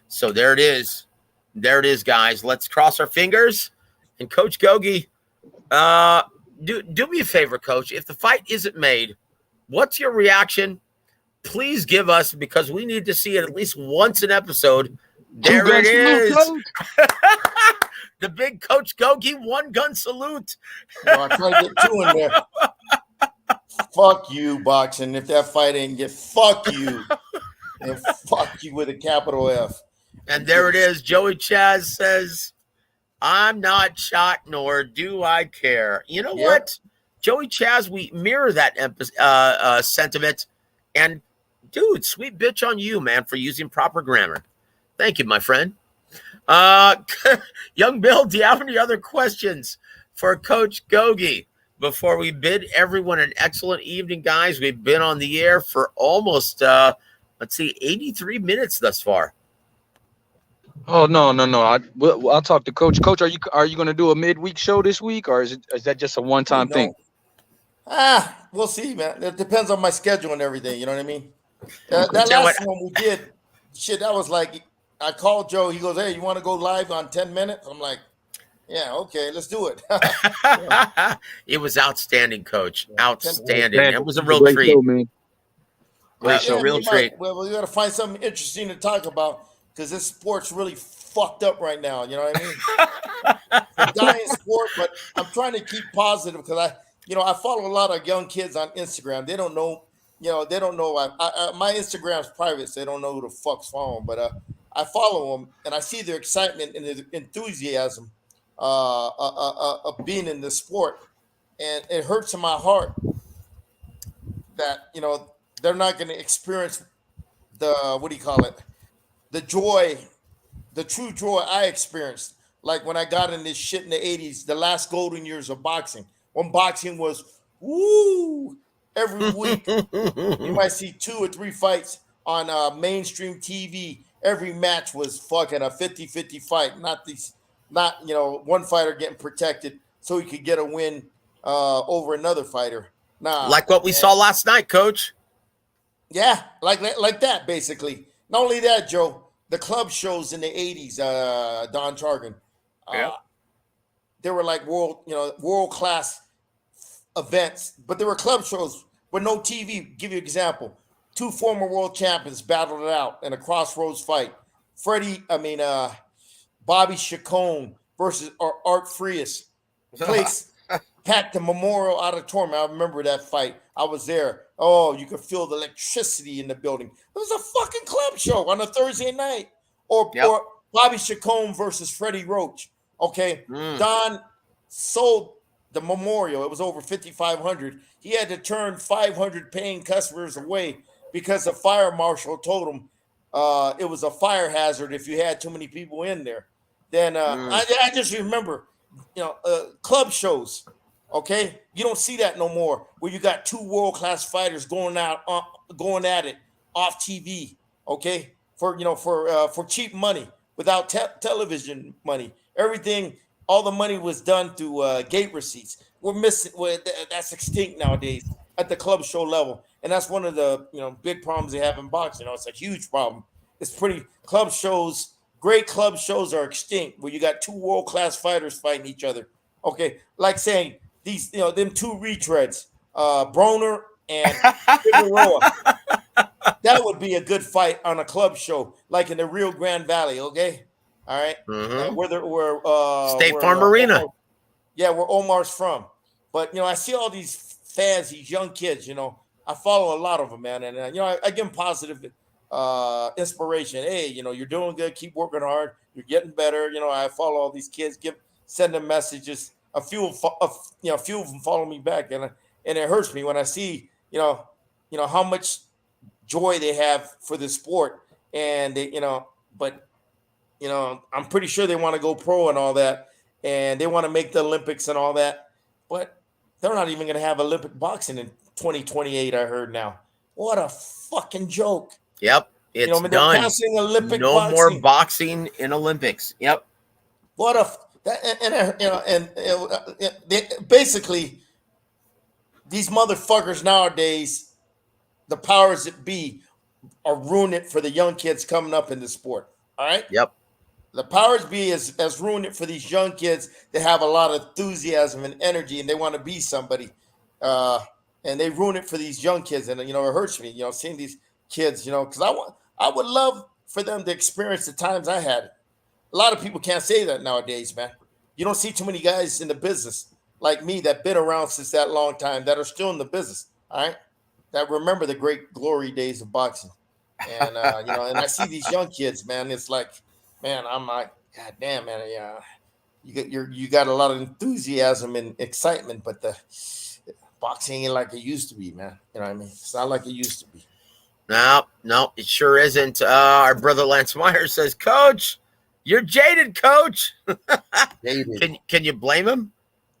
So there it is. There it is, guys. Let's cross our fingers. And Coach Gogue, do me a favor, Coach. If the fight isn't made, what's your reaction? Please give us, because we need to see it at least once an episode. There it is. The big Coach Gogue one-gun salute. I tried to get two in there. Fuck you, boxing. If that fight ain't get, fuck you. And fuck you with a capital F. And there it is. Joey Chaz says, I'm not shot, nor do I care. You know what? Joey Chaz, we mirror that sentiment. And, dude, sweet bitch on you, man, for using proper grammar. Thank you, my friend. Young Bill, do you have any other questions for Coach Gogue before we bid everyone an excellent evening, guys? We've been on the air for almost, 83 minutes thus far. Oh, no. I'll talk to Coach. Coach, are you going to do a midweek show this week, or is that just a one-time thing? We'll see, man. It depends on my schedule and everything. You know what I mean? That last one we did, that was like, I called Joe. He goes, hey, you want to go live on 10 minutes? I'm like, yeah, okay, let's do it. It was outstanding, Coach. Outstanding. It was a real treat. Show, man. Great show, real treat. Well, we got to find something interesting to talk about because this sport's really fucked up right now. You know what I mean? It's a dying sport, but I'm trying to keep positive because I follow a lot of young kids on Instagram. They don't know, they don't know. My Instagram's private, so they don't know who the fuck's following. But I follow them, and I see their excitement and their enthusiasm of being in the sport, and it hurts in my heart that they're not going to experience the joy, the true joy I experienced. Like when I got in this shit in the 80s, the last golden years of boxing, when boxing was woo every week. You might see 2 or 3 fights on mainstream TV. Every match was fucking a 50-50 fight, not one fighter getting protected so he could get a win over another fighter. Nah, like what we saw last night, Coach. Yeah, like that, basically. Not only that, Joe, the club shows in the 80s, Don Chargan, they were like world-class events, but there were club shows with no TV. Give you an example. 2 former world champions battled it out in a crossroads fight. Bobby Chacon versus Art Frias. Place packed the Memorial Auditorium. I remember that fight. I was there. Oh, you could feel the electricity in the building. It was a fucking club show on a Thursday night. Or Bobby Chacon versus Freddie Roach. Okay. Don sold the Memorial. It was over 5,500. He had to turn 500 paying customers away because the fire marshal told him it was a fire hazard if you had too many people in there. Then I just remember, club shows. Okay, you don't see that no more. Where you got two world-class fighters going at it off TV. Okay, for cheap money without television money. Everything, all the money was done through gate receipts. We're missing. That's extinct nowadays at the club show level, and that's one of the big problems they have in boxing. It's a huge problem. It's club shows. Great club shows are extinct where you got two world-class fighters fighting each other. Okay, like saying these, them two retreads, Broner and Figueroa. That would be a good fight on a club show, like in the Rio Grande Valley. Okay, all right, State Farm Arena. Where Omar's from. But I see all these fans, these young kids. I follow a lot of them, man, and I give them positive inspiration. Hey, you're doing good. Keep working hard. You're getting better. I follow all these kids. Send them messages. A few of them follow me back, and it hurts me when I see how much joy they have for the sport, and they, but I'm pretty sure they want to go pro and all that, and they want to make the Olympics and all that, but they're not even going to have Olympic boxing in 2028. I heard now. What a fucking joke. Yep, it's done. Olympic no boxing. More boxing in Olympics. Yep. What basically these motherfuckers nowadays, the powers that be, are ruining it for the young kids coming up in the sport. All right. Yep. The powers be has ruined it for these young kids that have a lot of enthusiasm and energy, and they want to be somebody. And they ruin it for these young kids, and it hurts me. Seeing these kids, because I would love for them to experience the times I had. A lot of people can't say that nowadays, man. You don't see too many guys in the business like me that been around since that long time that are still in the business. All right, that remember the great glory days of boxing, and and I see these young kids, man. It's like, man, I'm like, God damn, man, yeah, you got a lot of enthusiasm and excitement, but the boxing ain't like it used to be, man. You know what I mean? It's not like it used to be. No, it sure isn't. Our brother Lance Meyer says, Coach, you're jaded, Coach. Jaded. Can you blame him?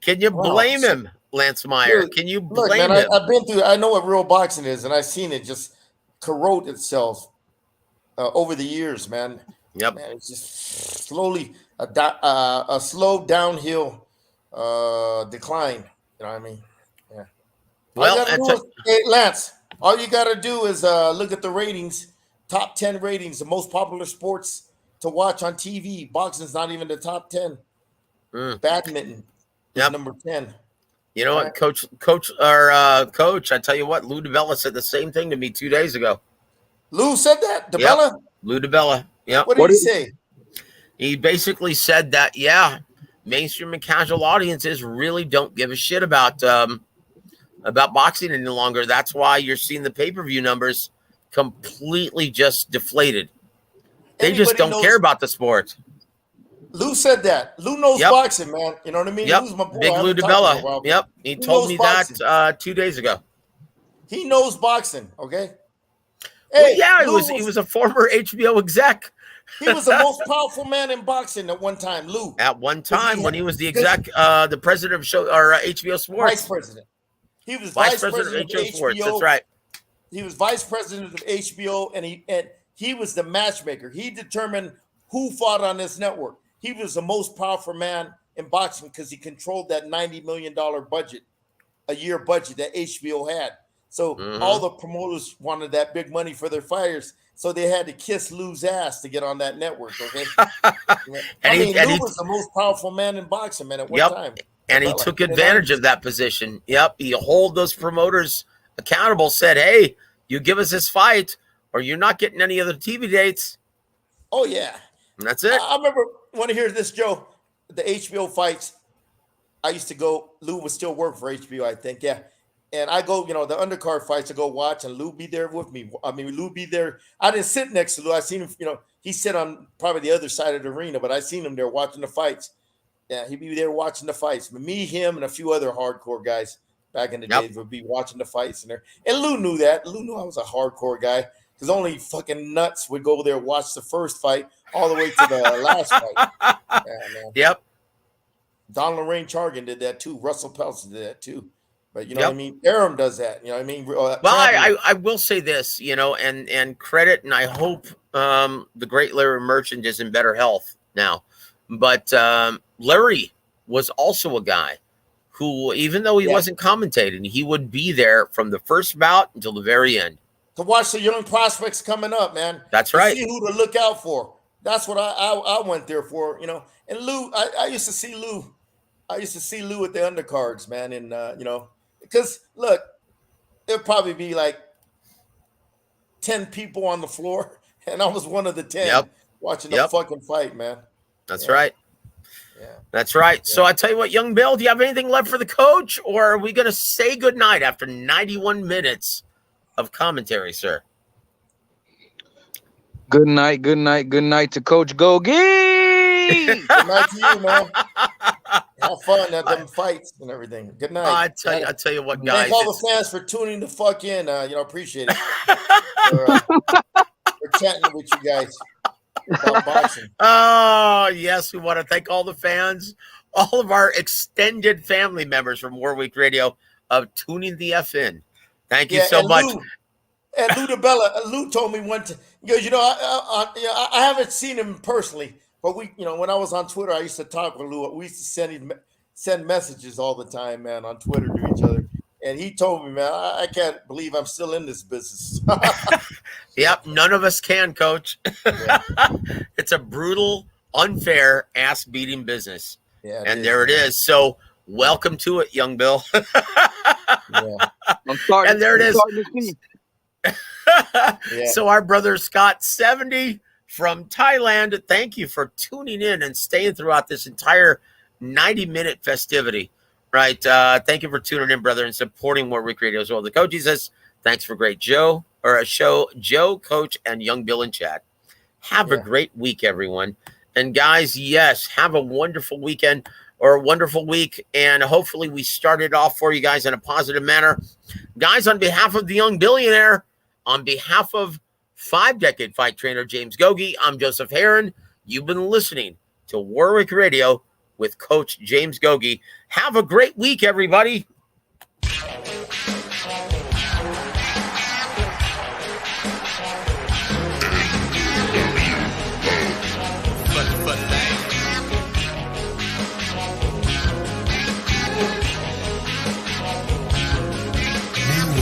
Can you blame him, Lance Meyer? Dude, can you blame him? I've been through. I know what real boxing is, and I've seen it just corrode itself over the years, man. Yep. Man, it's just slowly a slow downhill decline. You know what I mean? Yeah. Well, hey, Lance, all you got to do is look at the ratings, top 10 ratings, the most popular sports to watch on TV. Boxing's not even the top 10. Badminton, number 10. You know what, Coach? I tell you what, Lou DiBella said the same thing to me 2 days ago. Lou said that? DiBella? Yep. Lou DiBella. Yeah. What did he say? He basically said that, mainstream and casual audiences really don't give a shit about boxing any longer. That's why you're seeing the pay-per-view numbers completely just deflated. They just don't care about the sport. Lou said that. Lou knows boxing, man. You know what I mean? Yep. Lou's my boy. Big Lou DiBella. Yep. He told me boxing. That 2 days ago. He knows boxing, okay? Hey, well, he was a former HBO exec. He was the most powerful man in boxing at one time, Lou. At one time, when he was the exec, the president of HBO Sports. Vice president. He was vice president of HBO Sports. That's right. He was vice president of HBO, and he was the matchmaker. He determined who fought on this network. He was the most powerful man in boxing because he controlled that $90 million budget, a year budget that HBO had. So all the promoters wanted that big money for their fighters. So they had to kiss Lou's ass to get on that network. Okay. Lou was the most powerful man in boxing, man, at one time. And he took advantage of that position. Yep. He hold those promoters accountable, said, hey, you give us this fight or you're not getting any other TV dates. Oh, yeah. And that's it. I remember, want to hear this, Joe, the HBO fights. I used to go, Lou would still work for HBO, I think. Yeah. And I go, the undercard fights to go watch, and Lou be there with me. I mean, Lou be there. I didn't sit next to Lou. I seen him, he sit on probably the other side of the arena, but I seen him there watching the fights. Yeah, he'd be there watching the fights. But me, him, and a few other hardcore guys back in the days would be watching the fights. And Lou knew that. Lou knew I was a hardcore guy. because only fucking nuts would go there, watch the first fight all the way to the last fight. Yeah, man. Yep. Don Lorraine Chargan did that too. Russell Peltz did that too. But you know what I mean? Aram does that. You know what I mean? Well, I will say this, you know, and credit, and I hope the great Larry Merchant is in better health now. But Larry was also a guy who, even though he wasn't commentating, he would be there from the first bout until the very end. To watch the young prospects coming up, man. That's right. See who to look out for. That's what I went there for, you know. And Lou, I used to see Lou. I used to see Lou at the undercards, man. And, you know, because, look, there'd probably be like 10 people on the floor, and I was one of the 10 watching the fucking fight, man. That's right. Yeah. That's right. Yeah. So I tell you what, young Bill, do you have anything left for the coach, or are we going to say goodnight after 91 minutes of commentary, sir? Good night to Coach Gogue. Good night to you, man. Have fun at them fights and everything. Good night. I tell you what, guys. Thank all the fans for tuning the fuck in. You know, appreciate it. for chatting with you guys about boxing. Oh, yes. We want to thank all the fans, all of our extended family members from Warwick Radio of tuning the F in. Thank you so much. And Lou DeBella, Lou told me one time, he goes, you know, I haven't seen him personally, but we, you know, when I was on Twitter, I used to talk with Lou. We used to send messages all the time, man, on Twitter to each other. And he told me, man, I can't believe I'm still in this business. Yep, none of us can, Coach. Yeah. It's a brutal, unfair, ass-beating business. Yeah, and there it is. So welcome to it, young Bill. I'm sorry. And there it is. So our brother Scott 70 from Thailand, thank you for tuning in and staying throughout this entire 90-minute festivity. Right. Thank you for tuning in, brother, and supporting Warwick Radio as well. The coach, he says, thanks for great show, Coach, and young Bill in chat. Have a great week, everyone. And guys, yes, have a wonderful weekend or a wonderful week. And hopefully we started off for you guys in a positive manner. Guys, on behalf of the young billionaire, on behalf of 5-decade fight trainer James Gogue, I'm Joseph Heron. You've been listening to Warwick Radio with Coach James Gogue. Have a great week, everybody. New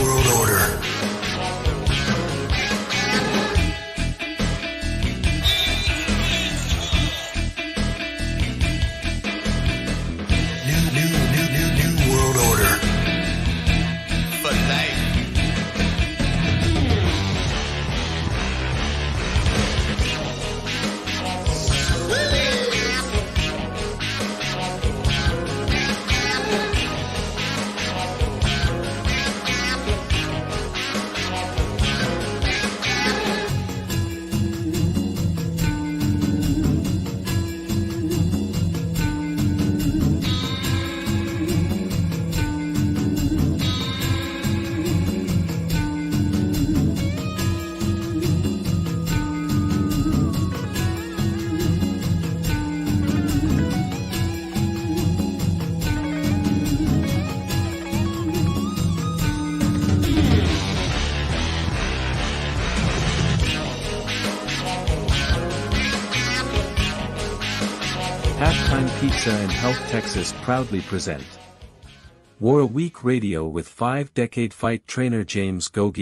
World Order. New World Order. For life. Halftime Pizza and Health Texas proudly present War Week Radio with 5-decade fight trainer James Gogue.